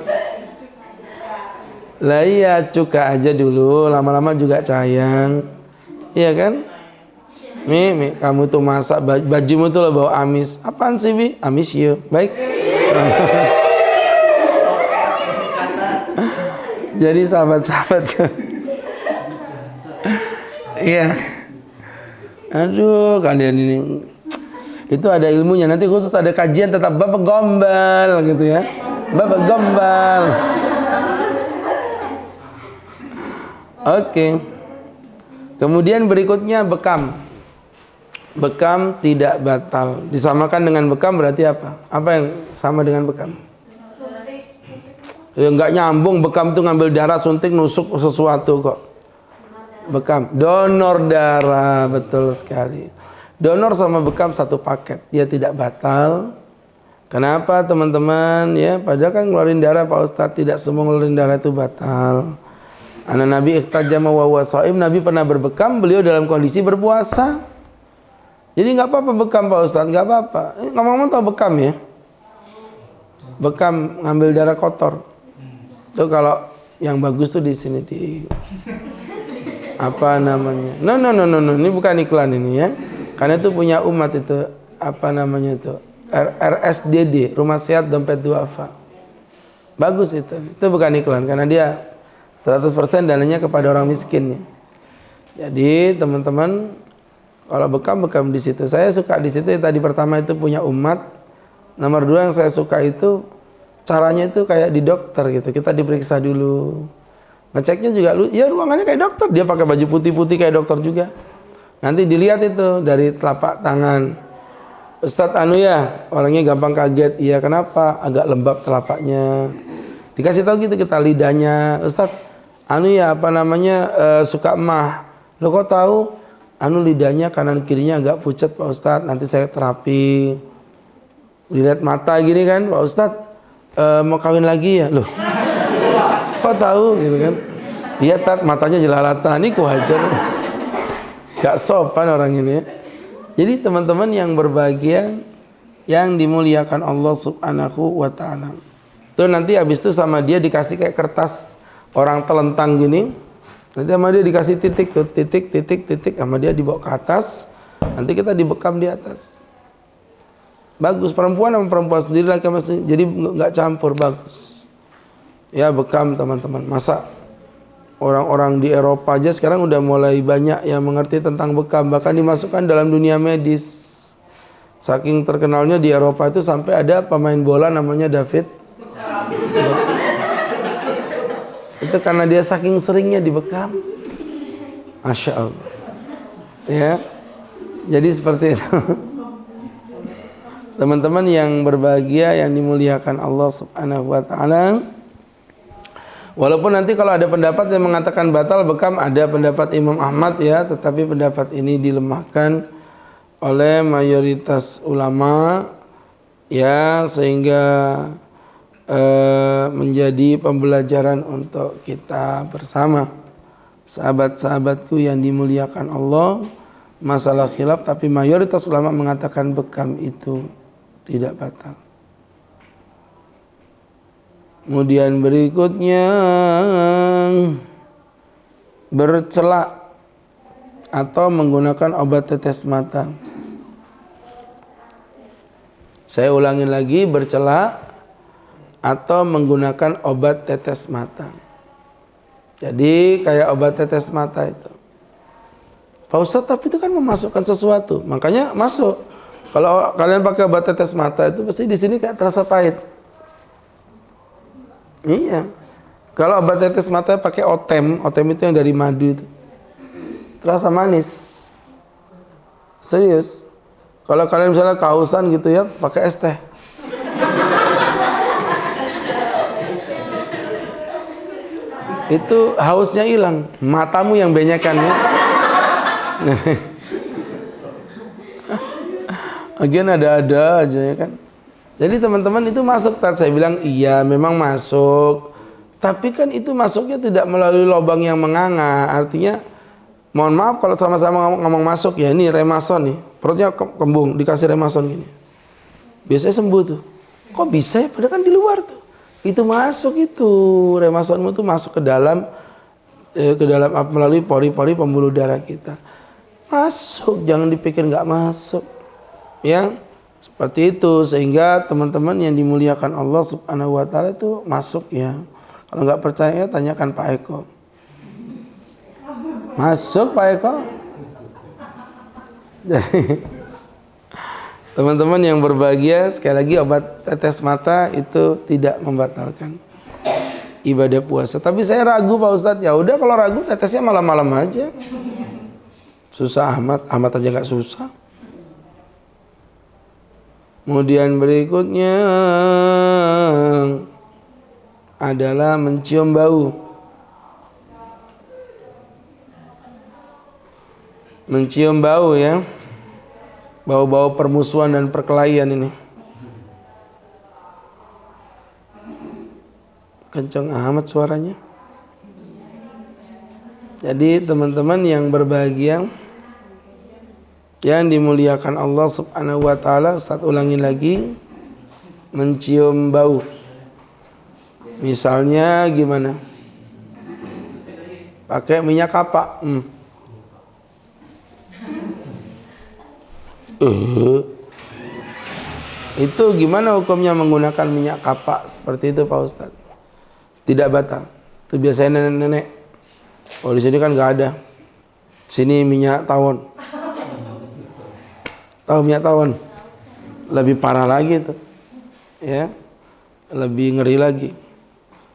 lah iya cuka aja dulu, lama-lama juga sayang. Iya kan? Mi, kamu tuh masak bajumu tuh bau amis. Apaan sih, Bi? Amis you. Baik. Jadi sahabat-sahabat kan. Iya. Aduh, kalian ini itu ada ilmunya, nanti khusus ada kajian tetap Bapak gombal gitu ya. Bapak gombal. Oke. Kemudian berikutnya bekam. Bekam tidak batal. Disamakan dengan bekam berarti apa? Apa yang sama dengan bekam? Ya enggak nyambung, bekam tuh ngambil darah, suntik, nusuk sesuatu kok. Bekam, donor darah, betul sekali. Donor sama bekam satu paket, dia tidak batal. Kenapa teman-teman? Ya, padahal kan ngeluarin darah Pak Ustadz, tidak semua ngeluarin darah itu batal. Anak Nabi ihtajama wa huwa shaim, Nabi pernah berbekam, beliau dalam kondisi berpuasa. Jadi nggak apa-apa bekam Pak Ustadz, nggak apa-apa. Ngomong-ngomong tahu bekam ya? Bekam ngambil darah kotor. Tuh kalau yang bagus tuh di sini di apa namanya? No, ini bukan iklan ini ya. Karena itu punya umat itu, apa namanya itu? RSDD, Rumah Sehat Dompet Duafa. Bagus itu bukan iklan karena dia 100% dananya kepada orang miskin ya. Jadi teman-teman, kalau bekam di situ. Saya suka di situ tadi, pertama itu punya umat. Nomor 2 yang saya suka itu caranya itu kayak di dokter gitu. Kita diperiksa dulu. Ngeceknya juga ya ruangannya kayak dokter. Dia pakai baju putih-putih kayak dokter juga. Nanti dilihat itu dari telapak tangan. Ustadz ya, orangnya gampang kaget. Iya, kenapa? Agak lembab telapaknya. Dikasih tahu gitu kita lidahnya. Ustadz ya, apa namanya? Suka emah. Lo kok tahu? Lidahnya kanan kirinya agak pucat Pak Ustadz. Nanti saya terapi. Dilihat mata gini kan, Pak Ustadz mau kawin lagi ya? Loh, kok tahu gitu kan? Lihat matanya jelalatan. Ini ku hajar. Gak sopan orang ini ya. Jadi teman-teman yang berbahagia, yang dimuliakan Allah Subhanahu wa ta'ala, tuh nanti habis itu sama dia dikasih kayak kertas orang telentang gini. Nanti sama dia dikasih titik tuh, titik sama dia dibawa ke atas. Nanti kita dibekam di atas. Bagus, perempuan sama perempuan sendiri, laki sama sendiri. Jadi nggak campur, bagus. Ya bekam teman-teman. Masa orang-orang di Eropa aja sekarang udah mulai banyak yang mengerti tentang bekam, bahkan dimasukkan dalam dunia medis. Saking terkenalnya di Eropa itu sampai ada pemain bola namanya David Itu karena dia saking seringnya dibekam. Masya Allah. Ya, jadi seperti itu. Teman-teman yang berbahagia, yang dimuliakan Allah Subhanahu wa taala. Walaupun nanti kalau ada pendapat yang mengatakan batal bekam, ada pendapat Imam Ahmad ya, tetapi pendapat ini dilemahkan oleh mayoritas ulama ya, sehingga menjadi pembelajaran untuk kita bersama. Sahabat-sahabatku yang dimuliakan Allah, masalah khilaf, tapi mayoritas ulama mengatakan bekam itu tidak batal. Kemudian berikutnya bercelak atau menggunakan obat tetes mata. Saya ulangi lagi, bercelak atau menggunakan obat tetes mata. Jadi kayak obat tetes mata itu, Pak Ustadz, tapi itu kan memasukkan sesuatu, makanya masuk. Kalau kalian pakai obat tetes mata itu pasti di sini kayak terasa pahit. Iya. Kalau obat tetes mata pakai otem itu yang dari madu itu, terasa manis. Serius. Kalau kalian misalnya kehausan gitu ya, pakai es teh. Itu hausnya hilang, matamu yang benyakan ya. Agian ada-ada aja ya kan. Jadi teman-teman itu masuk, saya bilang iya memang masuk. Tapi kan itu masuknya tidak melalui lubang yang menganga. Artinya mohon maaf kalau sama-sama ngomong masuk ya, ini remason nih. Perutnya kembung, dikasih remason gini. Biasanya sembuh tuh. Kok bisa ya? Padahal kan di luar tuh. Itu masuk itu, remasonmu tuh masuk ke dalam melalui pori-pori pembuluh darah kita. Masuk, jangan dipikir nggak masuk. Ya, seperti itu. Sehingga teman-teman yang dimuliakan Allah Subhanahu wa taala itu masuk ya. Kalau nggak percaya tanyakan Pak Eko. Masuk Pak Eko. Jadi teman-teman yang berbahagia, sekali lagi obat tetes mata itu tidak membatalkan ibadah puasa. Tapi saya ragu Pak Ustadz, ya udah kalau ragu tetesnya malam-malam aja. Susah amat aja nggak susah. Kemudian berikutnya adalah mencium bau. Mencium bau ya. Bau-bau permusuhan dan perkelahian ini. Kencang amat suaranya. Jadi teman-teman yang berbahagia, yang dimuliakan Allah Subhanahu wa taala, Ustaz ulangi lagi, mencium bau. Misalnya gimana? Pakai minyak kapak. Itu gimana hukumnya menggunakan minyak kapak seperti itu Pak Ustadz? Tidak batal. Itu biasanya nenek-nenek. Oh di sini kan nggak ada. Sini minyak tawon. Tahu minyak tawon? Lebih parah lagi itu. Ya. Lebih ngeri lagi.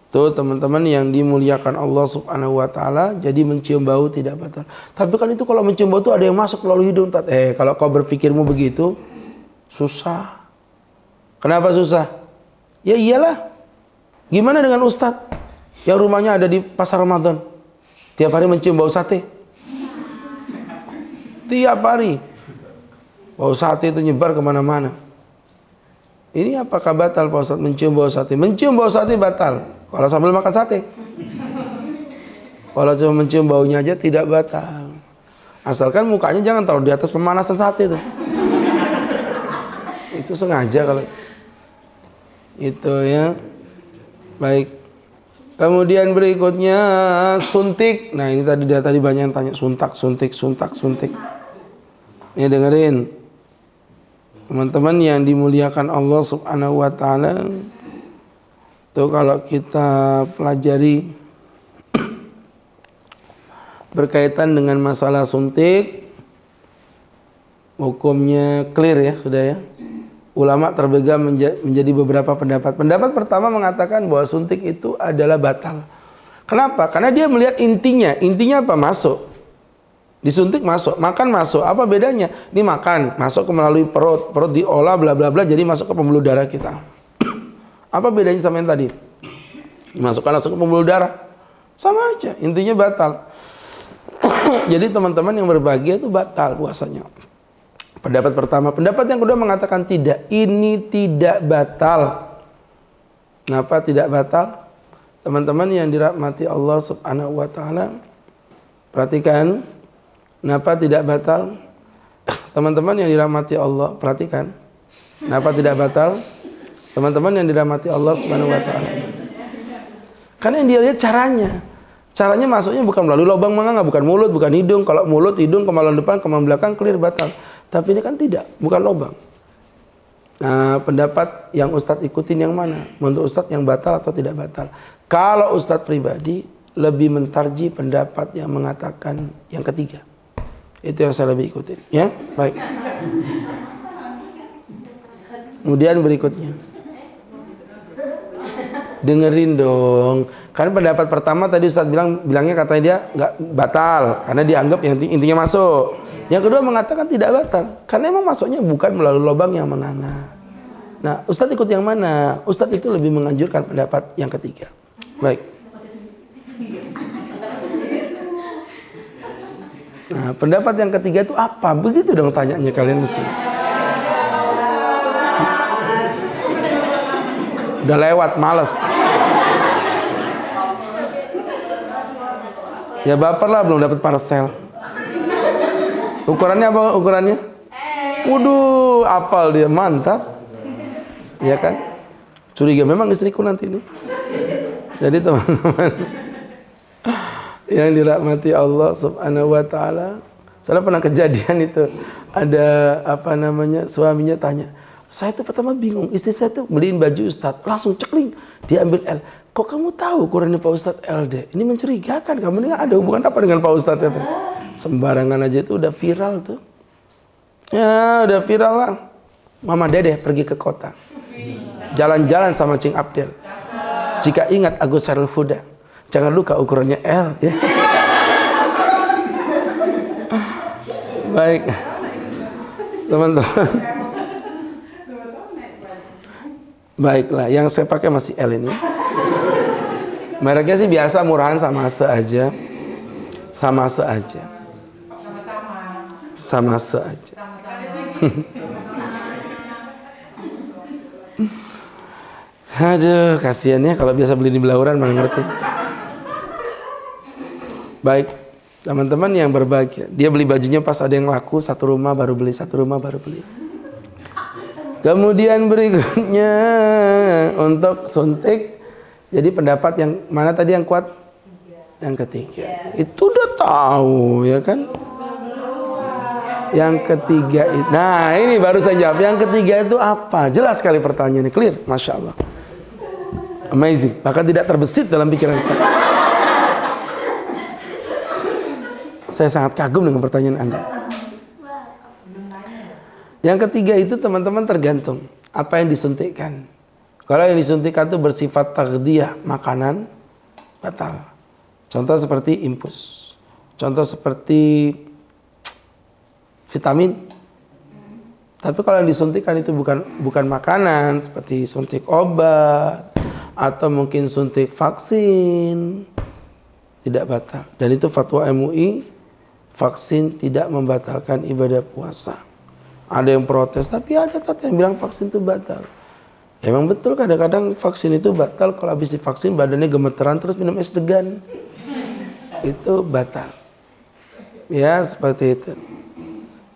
Tuh teman-teman yang dimuliakan Allah Subhanahu wa taala, jadi mencium bau tidak batal. Tapi kan itu kalau mencium bau itu ada yang masuk melalui hidung. Kalau kau berpikirmu begitu, susah. Kenapa susah? Ya iyalah. Gimana dengan ustadz yang rumahnya ada di pasar Ramadan? Tiap hari mencium bau sate. Tiap hari. Bau sate itu nyebar kemana-mana. Ini apakah batal Pak Ustadz mencium bau sate? Mencium bau sate batal. Kalau sambil makan sate. Kalau cuma mencium baunya aja tidak batal. Asalkan mukanya jangan taruh di atas pemanasan sate tuh. Itu sengaja kalau itu ya. Baik. Kemudian berikutnya suntik. Nah ini tadi banyak yang tanya suntik. Ini dengerin. Teman-teman yang dimuliakan Allah Subhanahu wa taala, tuh kalau kita pelajari berkaitan dengan masalah suntik, hukumnya clear ya, sudah ya. ulama terbagi menjadi beberapa pendapat. Pendapat pertama mengatakan bahwa suntik itu adalah batal. Kenapa? Karena dia melihat intinya. Intinya apa? Masuk. Disuntik masuk, makan masuk. Apa bedanya? Ini makan, masuk ke melalui perut, perut diolah bla bla bla jadi masuk ke pembuluh darah kita. Apa bedanya sama yang tadi? Dimasukkan langsung ke pembuluh darah. Sama aja, intinya batal. Jadi teman-teman yang berbahagia itu batal puasanya. Pendapat pertama. Pendapat yang kedua mengatakan tidak. Ini tidak batal. Kenapa tidak batal? Teman-teman yang dirahmati Allah Subhanahu wa taala, perhatikan. Kenapa tidak batal? Teman-teman yang dirahmati Allah, perhatikan. Kenapa tidak batal? Teman-teman yang dirahmati Allah Subhanahu wa taala. Karena yang dia lihat caranya. Caranya masuknya bukan melalui lubang manganga, bukan mulut, bukan hidung. Kalau mulut, hidung, kemaluan depan, kemaluan belakang, clear batal. Tapi ini kan tidak, bukan lubang. Nah, pendapat yang Ustadz ikutin yang mana? Menurut Ustadz yang batal atau tidak batal? Kalau Ustadz pribadi lebih mentarji pendapat yang mengatakan yang ketiga. Itu yang saya lebih ikutin, ya. Baik. Kemudian berikutnya. Dengerin dong. Karena pendapat pertama tadi Ustadz bilangnya katanya dia nggak batal karena dianggap yang intinya masuk. Yang kedua mengatakan tidak batal karena emang masuknya bukan melalui lubang yang menganga. Nah, Ustadz ikut yang mana? Ustadz itu lebih menganjurkan pendapat yang ketiga. Baik. Nah, pendapat yang ketiga itu apa? Begitu dong tanyanya kalian mesti. Udah lewat, males. Ya baper lah, belum dapat parcel. Ukurannya apa ukurannya? Waduh, apal dia, mantap. Ya kan? Curiga memang istriku nanti ini. Jadi teman-teman yang dirahmati Allah Subhanahu wa taala, saya pernah kejadian itu. Ada suaminya tanya, saya tuh pertama bingung, istri saya tuh beliin baju Ustadz, langsung cekling, dia ambil L. Kok kamu tahu ukurannya Pak Ustadz LD? Ini mencurigakan, kamu ini ada hubungan apa dengan Pak Ustadz itu? Sembarangan aja itu udah viral tuh. Ya udah viral lah. Mama Dedeh pergi ke kota, jalan-jalan sama Cing Abdel. Jika ingat Agus Sarul Huda, jangan lupa ukurannya L ya. Baik teman-teman. Baiklah, yang saya pakai masih L ini. Mereknya sih biasa, murahan, sama aja. Sama aja. Aduh, kasihannya kalau biasa beli di Belauran mana ngerti. Baik, teman-teman yang berbahagia, dia beli bajunya pas ada yang laku, satu rumah baru beli. Kemudian berikutnya untuk suntik, jadi pendapat yang mana tadi yang kuat? Yang ketiga. Itu udah tahu ya kan? Yang ketiga itu. Nah, ini baru saya jawab. Yang ketiga itu apa? Jelas sekali pertanyaannya, clear. Masya Allah. Amazing. Bahkan tidak terbesit dalam pikiran saya. Saya sangat kagum dengan pertanyaan Anda. Yang ketiga itu teman-teman tergantung apa yang disuntikkan. Kalau yang disuntikkan itu bersifat taghdiyah, makanan, batal. Contoh seperti infus. Contoh seperti vitamin. Tapi kalau yang disuntikkan itu bukan makanan, seperti suntik obat atau mungkin suntik vaksin, tidak batal. Dan itu fatwa MUI, vaksin tidak membatalkan ibadah puasa. Ada yang protes, tapi ada yang bilang vaksin itu batal. Emang betul, kadang-kadang vaksin itu batal kalau habis divaksin badannya gemeteran terus minum es degan. Itu batal. Ya, seperti itu.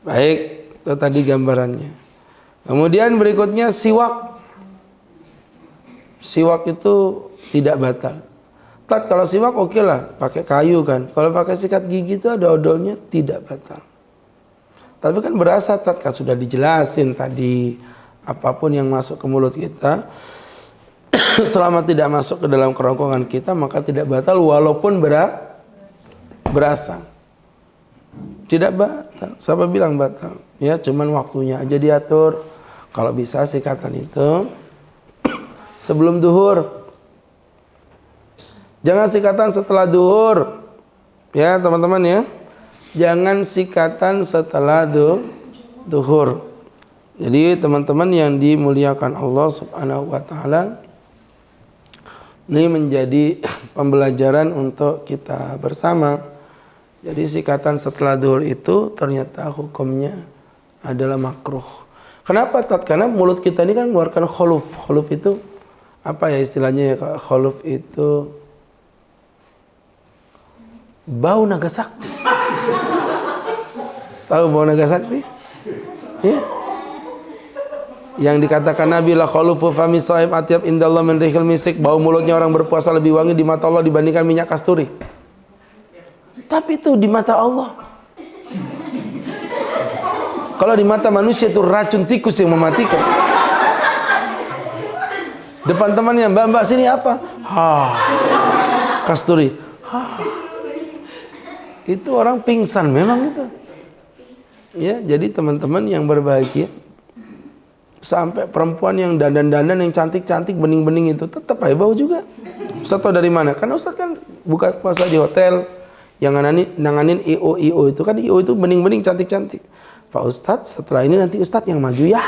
Baik, itu tadi gambarannya. Kemudian berikutnya siwak. Siwak itu tidak batal. Kalau siwak oke lah, pakai kayu kan. Kalau pakai sikat gigi itu ada odolnya, tidak batal. Tapi kan berasa kan sudah dijelasin tadi, apapun yang masuk ke mulut kita selama tidak masuk ke dalam kerongkongan kita maka tidak batal walaupun berasa. Tidak batal. Siapa bilang batal? Ya cuman waktunya aja diatur. Kalau bisa sikatan itu sebelum duhur. Jangan sikatan setelah duhur. Ya teman-teman ya. Jangan sikatan setelah duhur. Jadi teman-teman yang dimuliakan Allah Subhanahu wa taala, ini menjadi pembelajaran untuk kita bersama. Jadi sikatan setelah duhur itu ternyata hukumnya adalah makruh. Kenapa? Karena mulut kita ini kan mengeluarkan khuluf. Khuluf itu apa ya istilahnya ya? Khuluf itu bau naga sakti. Tahu bau naga sakti? Ya. Yang dikatakan Nabi la khulufu fami shaim atyab indallah min rihil misik, bau mulutnya orang berpuasa lebih wangi di mata Allah dibandingkan minyak kasturi. Tapi itu di mata Allah. Kalau di mata manusia itu racun tikus yang mematikan. Depan temannya, mbak sini apa? Kasturi. Itu orang pingsan memang itu. Ya, jadi teman-teman yang berbahagia, sampai perempuan yang dandan-dandan yang cantik-cantik bening-bening itu tetap aja bau juga. Ustaz tahu dari mana? Karena Ustaz kan buka puasa di hotel yang nanganin IO itu kan IO itu bening-bening cantik-cantik. Pak Ustaz, setelah ini nanti Ustaz yang maju ya.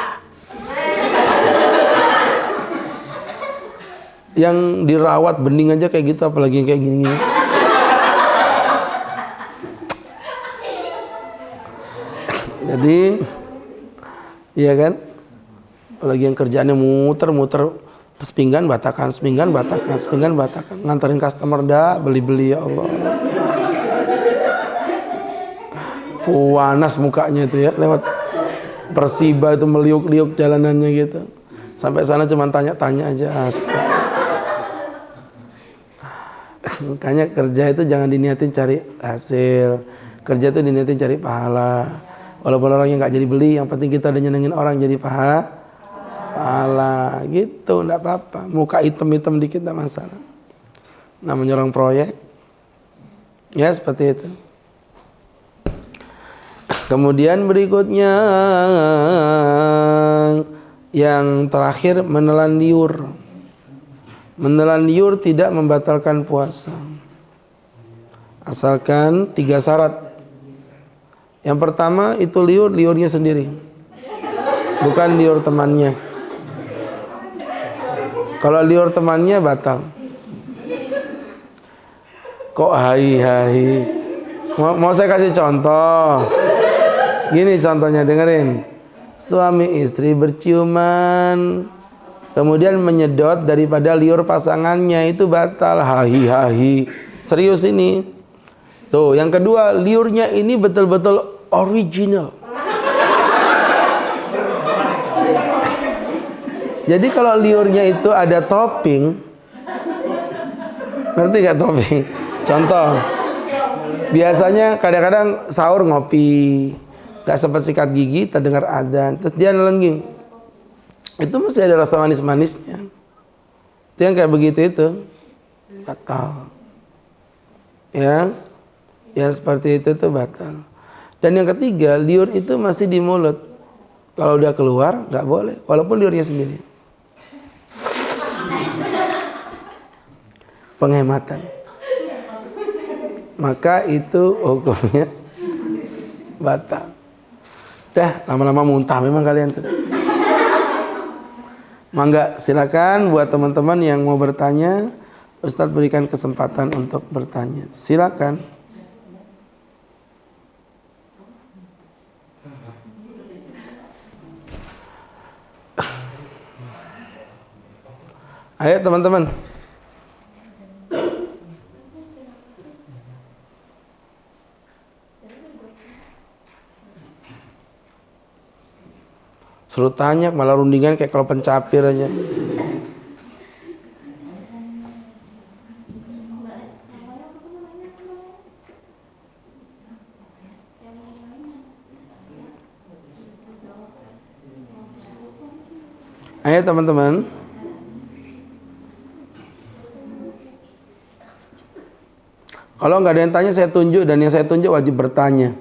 Yang dirawat bening aja kayak gitu, apalagi yang kayak gini. Jadi, iya kan? Apalagi yang kerjaannya muter-muter sepinggan batakan, nganterin customer dah, beli-beli ya Allah. Puanas mukanya itu ya, lewat Persiba itu meliuk-liuk jalanannya gitu. Sampai sana cuma tanya-tanya aja, astaga. Makanya kerja itu jangan diniatin cari hasil. Kerja itu diniatin cari pahala. Walaupun orangnya nggak jadi beli, yang penting kita udah nyenengin orang jadi pahala gitu, enggak apa-apa. Muka hitam-hitam dikit enggak masalah. Namanya orang proyek. Ya seperti itu. Kemudian berikutnya yang terakhir menelan liur. Menelan liur tidak membatalkan puasa. Asalkan 3 syarat. Yang pertama itu liurnya sendiri. Bukan liur temannya. Kalau liur temannya batal. Kok hai. Mau saya kasih contoh. Gini contohnya, dengerin. Suami istri berciuman, kemudian menyedot daripada liur pasangannya, itu batal. Hahi. Serius ini. Tuh, yang kedua, liurnya ini betul-betul original. Jadi kalau liurnya itu ada topping, ngerti gak topping? Contoh, biasanya kadang-kadang sahur ngopi, gak sempat sikat gigi, terdengar adzan, terus dia nelen gini, itu masih ada rasa manis-manisnya. Itu yang kayak begitu itu batal. Ya, yang seperti itu tuh batal. Dan yang ketiga, liur itu masih di mulut. Kalau udah keluar, nggak boleh, walaupun liurnya sendiri. Penghematan. Maka itu hukumnya batal. Dah, lama-lama muntah memang kalian sudah. Mangga, silakan buat teman-teman yang mau bertanya, Ustadz berikan kesempatan untuk bertanya. Silakan. Ayo teman-teman. Suruh tanya malah rundingan kayak kalau pencapir aja. Ayo teman-teman. Kalau nggak ada yang tanya saya tunjuk, dan yang saya tunjuk wajib bertanya.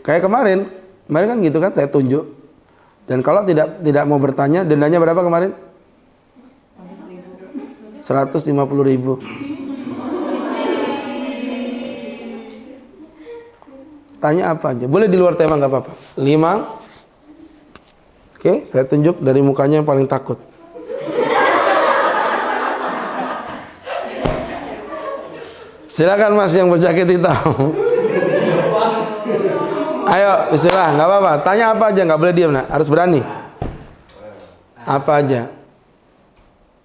Kayak kemarin Kemarin kan gitu kan, saya tunjuk. Dan kalau tidak mau bertanya, dendanya berapa kemarin? 150.000. Tanya apa aja, boleh di luar tema nggak apa-apa. 5. Oke, saya tunjuk dari mukanya yang paling takut. Silakan Mas yang berjaket hitam. Ayo, bismillah, nggak apa-apa. Tanya apa aja, nggak boleh diam, nak. Harus berani. Apa aja?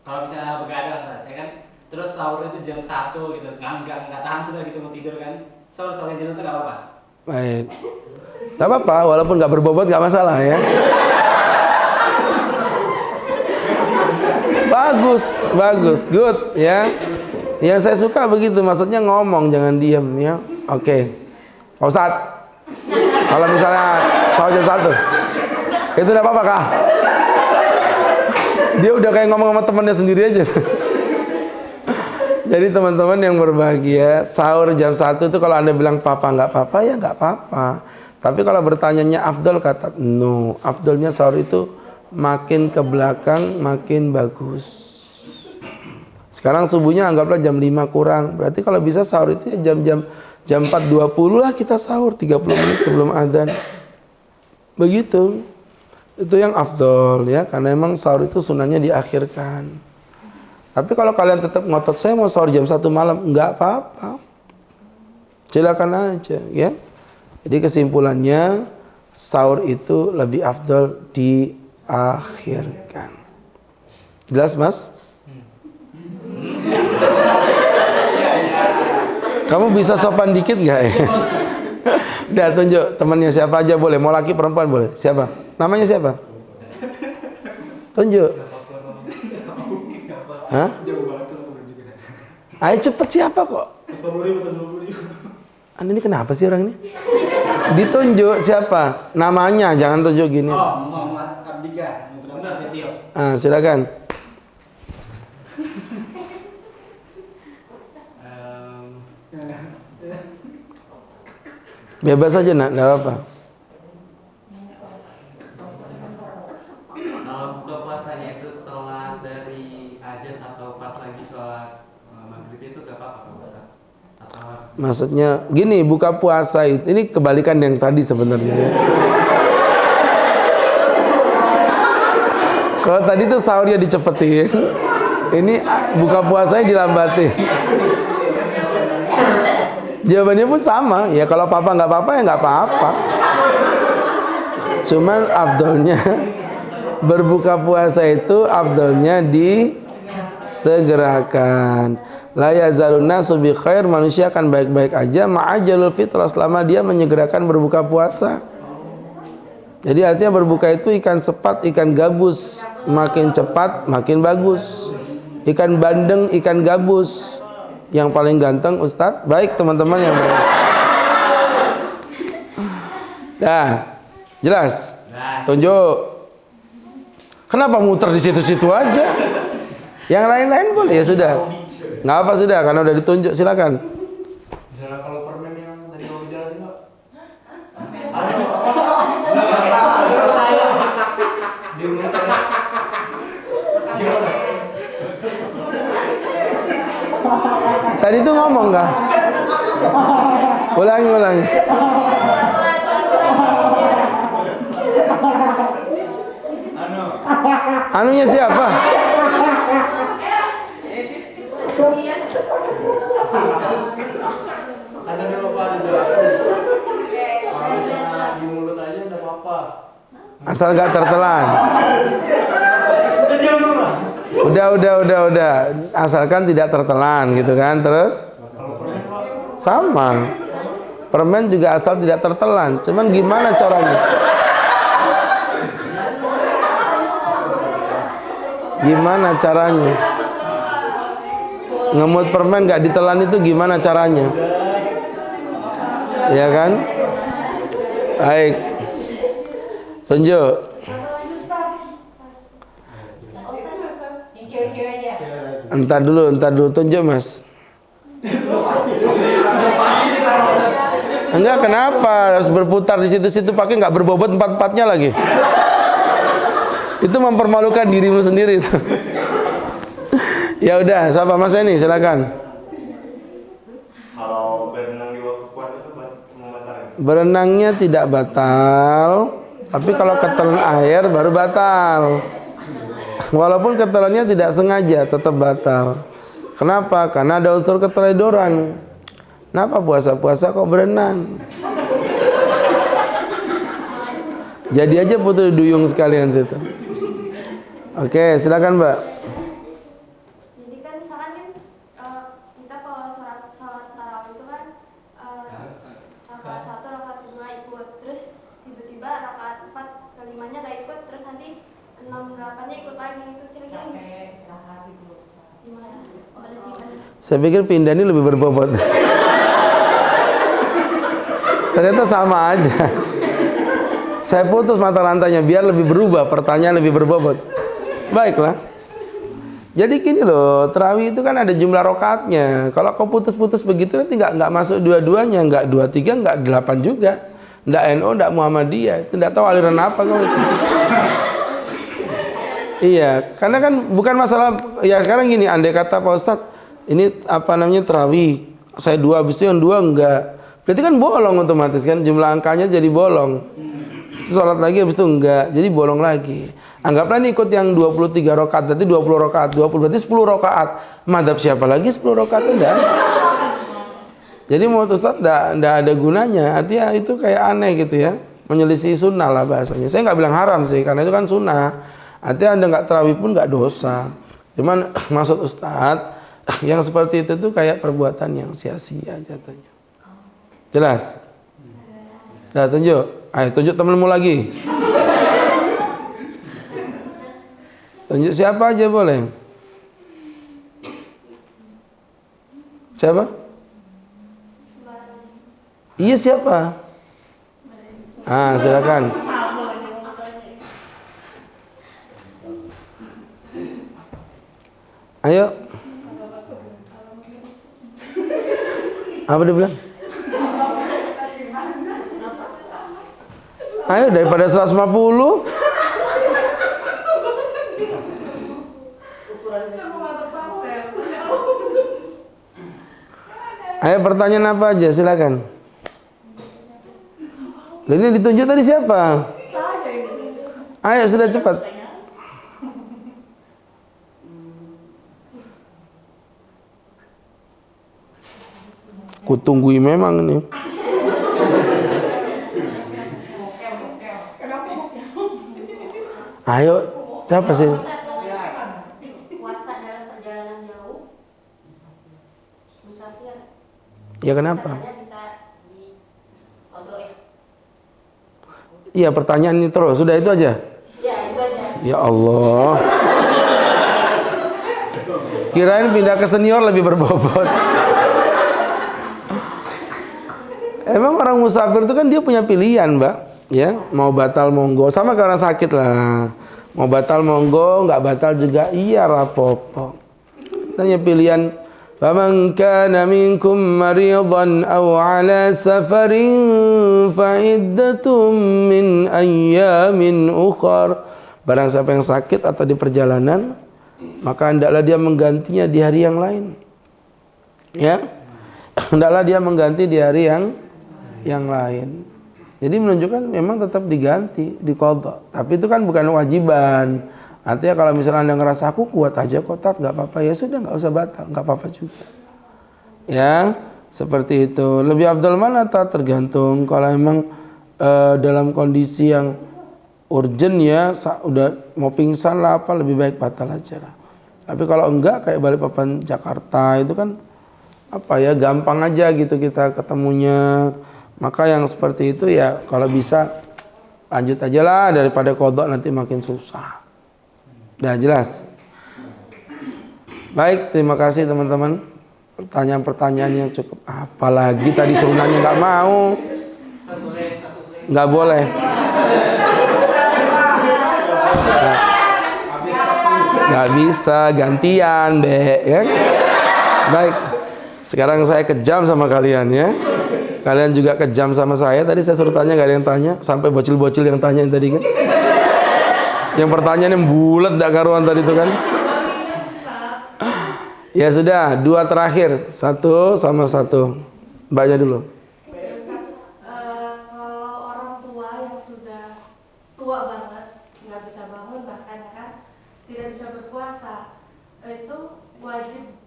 Kalau misalnya begadang, ya kan, terus sahur itu jam 1 gitu, nggak tahan sudah gitu mau tidur kan, sahur jam itu nggak apa-apa. Baik, nggak apa-apa, walaupun nggak berbobot nggak masalah ya. Bagus, good ya. Yang saya suka begitu, maksudnya ngomong jangan diam ya. Oke, Pak Ustadz, kalau misalnya sahur jam 1, itu udah apa-apa kah? Dia udah kayak ngomong sama temannya sendiri aja. Jadi teman-teman yang berbahagia, sahur jam 1 itu kalau Anda bilang papa nggak apa-apa ya nggak apa-apa. Tapi kalau bertanyanya afdol, kata no, afdolnya sahur itu makin ke belakang makin bagus. Sekarang subuhnya anggaplah jam 5 kurang. Berarti kalau bisa sahur itu ya jam 4.20 lah kita sahur, 30 menit sebelum azan. Begitu. Itu yang afdol ya, karena emang sahur itu sunahnya diakhirkan. Tapi kalau kalian tetap ngotot saya mau sahur jam 1 malam, nggak apa-apa. Silakan aja ya. Jadi kesimpulannya sahur itu lebih afdol diakhirkan. Jelas, Mas? Kamu bisa sopan dikit nggak ya? Udah tunjuk temannya siapa aja boleh, mau laki perempuan boleh. Siapa? Namanya siapa? Tunjuk. Hah? Ayo cepet, siapa kok? Anda ini kenapa sih orang ini? Ditunjuk siapa? Namanya, jangan tunjuk gini. Oh, Muhammad Abdika. Benar Setio. Silakan. Bebas aja nak, enggak apa-apa. Kalau buka puasanya itu telat dari azan atau pas lagi sholat maghrib itu gak apa-apa? Atau Maksudnya gini, buka puasa itu ini kebalikan yang tadi sebenarnya ya. Kalau tadi tuh sahurnya dicepetin, ini buka puasanya dilambatin. Jawabannya pun sama, ya kalau papa nggak apa-apa ya nggak apa-apa. Cuman afdolnya berbuka puasa itu afdolnya disegerakan. La yazalun nasu bi khair, manusia akan baik-baik aja ma'ajalul fitrah, selama dia menyegerakan berbuka puasa. Jadi artinya berbuka itu ikan sepat, ikan gabus, makin cepat makin bagus. Ikan bandeng, ikan gabus. Yang paling ganteng Ustadz, baik teman-teman yang baik. Dah, jelas? Tunjuk. Kenapa muter di situ-situ aja? Yang lain-lain boleh ya sudah. Nggak apa sudah, karena udah ditunjuk, silakan. misalnya kalau permen yang tadi mau jelasin Pak, gimana? Tadi tuh ngomong kah? Ulangi. Anunya siapa? Ada berapa dijelasin? Kalau misalnya di mulut aja udah apa-apa. Asal gak tertelan. Udah. Asalkan tidak tertelan gitu kan. Terus? Sama. Permen juga asal tidak tertelan. Cuman gimana caranya? Gimana caranya? Ngemut permen gak ditelan itu gimana caranya? Ya kan? Baik. Tunjuk. Entar dulu tunjuk Mas. Enggak, kenapa harus berputar di situ-situ pakai nggak berbobot empat-empatnya lagi? Itu mempermalukan dirimu sendiri itu. Ya udah, siapa Mas Eni, silakan. Kalau berenang di waktu puasa itu membatalkan? Berenangnya tidak batal, tapi kalau ketelan air baru batal. Walaupun ketelannya tidak sengaja tetap batal. Kenapa? Karena ada unsur keteledoran. Kenapa puasa-puasa kok berenang? Jadi aja putri duyung sekalian situ. Oke, silakan Mbak. Jadi kan misalkan kan kita kalau sholat tarawih itu kan rakaat 1, rakaat 2 ikut, terus tiba-tiba rakaat 4 kelimanya nggak ikut, terus nanti 6, 8-nya ikut lagi, itu kira-kira gimana? Saya pikir pindah ini lebih berbobot. Ternyata sama aja. Saya putus mata rantainya biar lebih berubah, pertanyaan lebih berbobot. Baiklah. Jadi gini loh, tarawih itu kan ada jumlah rakaatnya. Kalau kau putus-putus begitu nanti nggak masuk dua-duanya, nggak 2, 3, nggak 8 juga. Nggak NU, nggak Muhammadiyah. Itu nggak tahu aliran apa kau itu. Iya, karena kan bukan masalah ya sekarang gini, andai kata Pak Ustadz, ini apa namanya tarawih, saya 2 habis itu yang 2 enggak. Berarti kan bolong otomatis kan, jumlah angkanya jadi bolong. Sholat lagi habis itu enggak, jadi bolong lagi. Anggaplah ini ikut yang 23 rakaat, berarti 20 rakaat, 20 berarti 10 rakaat. Madhab siapa lagi 10 rakaat enggak? Jadi menurut Ustaz enggak ada gunanya, artinya itu kayak aneh gitu ya, menyelisih sunnah lah bahasanya. Saya nggak bilang haram sih, karena itu kan sunnah. Artinya Anda nggak tarawih pun nggak dosa. Cuman maksud Ustaz, yang seperti itu tuh kayak perbuatan yang sia-sia jatuhnya. Jelas? Nah, tunjuk. Ayo tunjuk temenmu lagi. Tunjuk siapa aja boleh. Siapa? Iya siapa? Ah, silakan. Ayo. Apa dia bilang? Ayo daripada 150. Ayo pertanyaan apa aja silakan. Ini ditunjuk tadi siapa? Ayo sudah cepat. Kutunggui memang ini. Ayo, siapa sih? Puasa dalam perjalanan jauh, musafir. Ya kenapa? Katanya bisa di kodok ya? Iya pertanyaan ini terus, sudah itu aja? Ya itu aja. Ya Allah. Kirain pindah ke senior lebih berbobot. Emang orang musafir itu kan dia punya pilihan, Mbak. Ya, mau batal monggo, sama kayak orang sakit lah. Mau batal monggo, nggak batal juga iya rapopo. Tanya pilihan. Faman kana minkum maridan aw ala safarin fa iddatum min ayyamin ukhar. Barang siapa yang sakit atau di perjalanan, maka hendaklah dia menggantinya di hari yang lain. Ya. Hendaklah dia mengganti di hari yang lain. Jadi menunjukkan memang tetap diganti, diqadha. Tapi itu kan bukan kewajiban. Artinya kalau misalnya Anda ngerasa aku kuat aja kok tat, nggak apa-apa, ya sudah nggak usah batal, nggak apa-apa juga. Ya, seperti itu. Lebih afdal mana tat? Tergantung. Kalau emang dalam kondisi yang urgent ya, udah mau pingsan lah apa, lebih baik batal aja lah. Tapi kalau enggak kayak Balikpapan Jakarta itu kan apa ya, gampang aja gitu kita ketemunya. Maka yang seperti itu ya kalau bisa lanjut aja lah daripada kodok nanti makin susah. Udah jelas? Baik, terima kasih teman-teman. Pertanyaan-pertanyaan yang cukup. Apalagi tadi suruhannya nggak mau. Nggak boleh. Nggak bisa, gantian deh. Ya? Baik, sekarang saya kejam sama kalian ya. Kalian juga kejam sama saya. Tadi saya suruh tanya gak ada yang tanya. Sampai bocil-bocil yang tanya yang tadi kan. Yang pertanyaannya bulat gak karuan tadi itu kan. Ya sudah, 2 terakhir. 1 sama 1. Mbaknya dulu. Kalau orang tua yang sudah tua banget, nggak bisa bangun bahkan kan tidak bisa berpuasa, itu wajib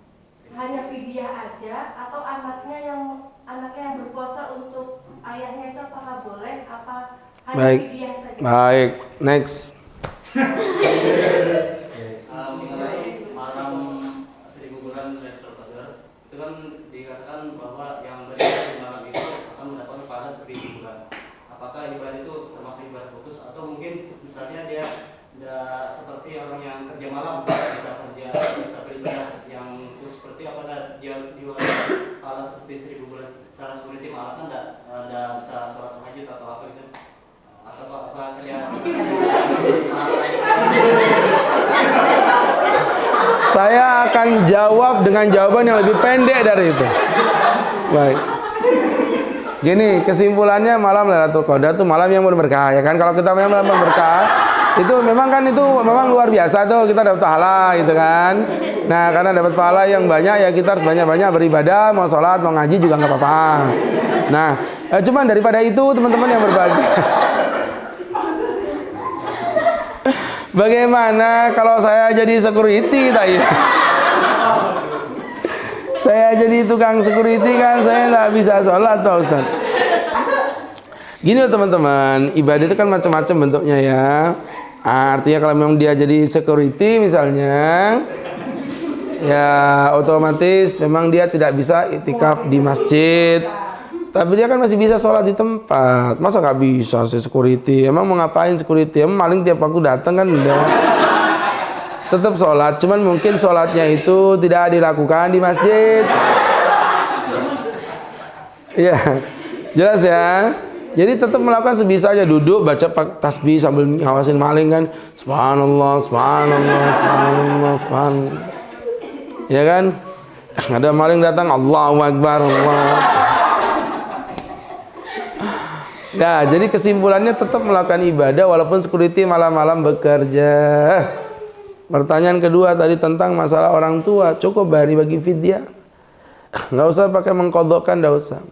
hanya fidyah aja atau anaknya yang berpuasa untuk ayahnya itu apakah boleh apa hanya Baik. fidyah saja? Baik, next. Mengenai malam 1000 bulan Lailatul Qadar, itu kan dikatakan bahwa yang beribadah di malam itu akan mendapat pahala 1000 bulan. Apakah ibadah itu termasuk ibadah khusus atau mungkin misalnya dia tidak seperti orang yang kerja malam bisa beribadah yang khusus seperti apakah dia juga pahala seperti 1000 bulan secara seperti malah kan tidak bisa sholat tahajud atau apa gitu atau apa dia Saya akan jawab dengan jawaban yang lebih pendek dari itu. Baik. Gini, kesimpulannya malam Lailatul Qadar itu malam yang berkah ya kan. Kalau kita malam berkah, itu memang luar biasa tuh, kita dapat pahala gitu kan. Nah, karena dapat pahala yang banyak ya kita harus banyak-banyak beribadah, mau sholat, mau ngaji juga nggak apa-apa. Nah, cuman daripada itu teman-teman yang berbahagia. Bagaimana kalau saya jadi security tak ya? Saya jadi tukang security kan saya nggak bisa sholat Pak Ustaz. Gini loh teman-teman, ibadah itu kan macam-macam bentuknya ya. Artinya kalau memang dia jadi security misalnya, ya otomatis memang dia tidak bisa iktikaf di masjid. Tapi dia kan masih bisa sholat di tempat. Masa nggak bisa sih security? Emang mau ngapain security? Emang maling tiap waktu datang kan udah. Tetap sholat, cuman mungkin sholatnya itu tidak dilakukan di masjid. Iya, jelas ya. Jadi tetap melakukan sebisanya, duduk baca tasbih sambil ngawasin maling kan. Subhanallah, subhanallah, subhanallah, subhanallah. Ya kan? Ada maling datang, Allahu Akbar, Allah. Nah, jadi kesimpulannya tetap melakukan ibadah walaupun security malam-malam bekerja. Pertanyaan kedua tadi tentang masalah orang tua, cukup bagi fidyah. Nggak usah pakai mengkodokkan, nggak usah.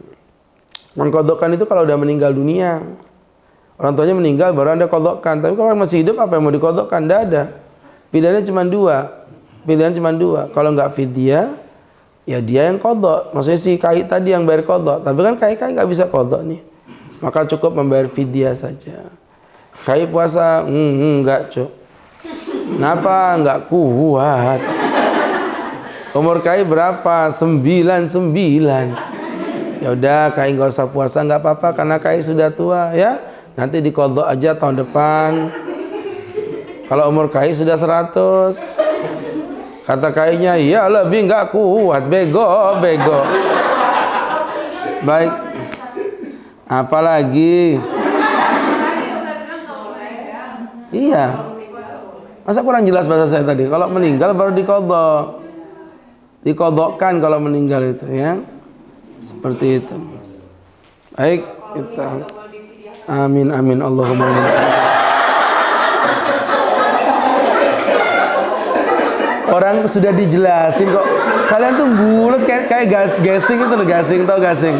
Mengkodokkan itu kalau udah meninggal dunia. Orang tuanya meninggal baru Anda kodokkan. Tapi kalau masih hidup apa yang mau dikodokkan? Nggak ada. Pilihannya cuma dua. Kalau nggak fidyah, ya dia yang kodok. Maksudnya si kai tadi yang bayar kodok. Tapi kan kai nggak bisa kodok nih. Maka cukup membayar fidyah saja. Kai puasa, enggak cuk. Kenapa? Enggak kuat. Umur kai berapa? 99. Ya udah, kai nggak usah puasa nggak apa-apa karena kai sudah tua ya. Nanti dikodok aja tahun depan. Kalau umur kai sudah 100, kata kainya, iya lebih nggak kuat, bego. Baik. Apalagi? Iya. Masa kurang jelas bahasa saya tadi? Kalau meninggal baru dikodok. Dikodokkan kalau meninggal itu ya. Seperti itu. Baik, kita amin Allahumma amin. Orang sudah dijelasin kok. Kalian tuh bulat kayak gasing itu loh, tau gasing.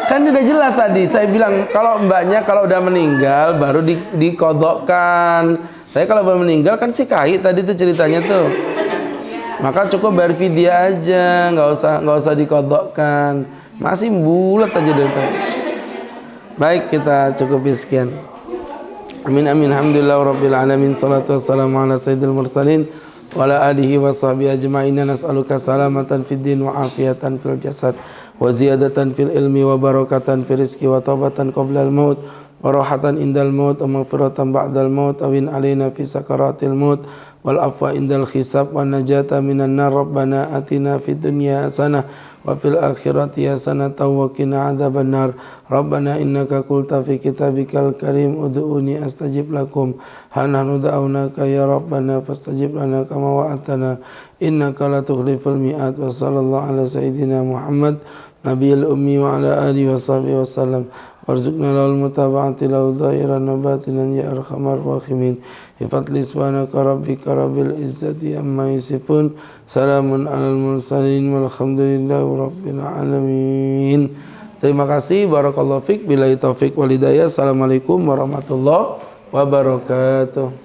Kan udah jelas tadi. Saya bilang kalau mbaknya kalau udah meninggal baru dikodokkan. Tapi kalau belum meninggal kan si kai tadi tuh ceritanya tuh. Maka cukup bayar fidyah aja, nggak usah dikodokkan. Masih bulat aja dari tadi. Baik, kita cukupi sekian. Amin. Alhamdulillah rabbil alamin. Salatu wassalamu ala sayyidil mursalin wa ala alihi wa sahbihi ajma'in. Nas'aluka salamatan fid din wa afiyatan fil jasad wa ziyadatan fil ilmi wa barakatan fil rizqi wa taubatan qabla al maut wa rahatan indal maut wa maghfiratan ba'dal maut awin alaina fi sakaratil maut wal afwa indal hisab wa najata minan nar. Rabbana atina fid dunya hasanah wa fil akhirati hasanah wa qina adzaban nar. Rabbana innaka qulta fi kitabikal karim ud'uni astajib lakum hananu da'awnaka ya rabbana fastajib lana kama wa'atana innaka la tukhliful mi'ad. Wa sallallahu ala sayyidina Muhammad nabiyil ummi wa ala alihi wa sahbihi wa sallam warzuqna lahul mutaba'ati lahu zahiran wa batinan ya arhamar rahimin bi fadli subhanaka rabbika rabbil izzati amma yasifun salamun alal mursalin walhamdulillahi rabbil alamin. Terima kasih, barakallahu fiik, billahi taufik wal hidayah. Assalamualaikum warahmatullahi wabarakatuh.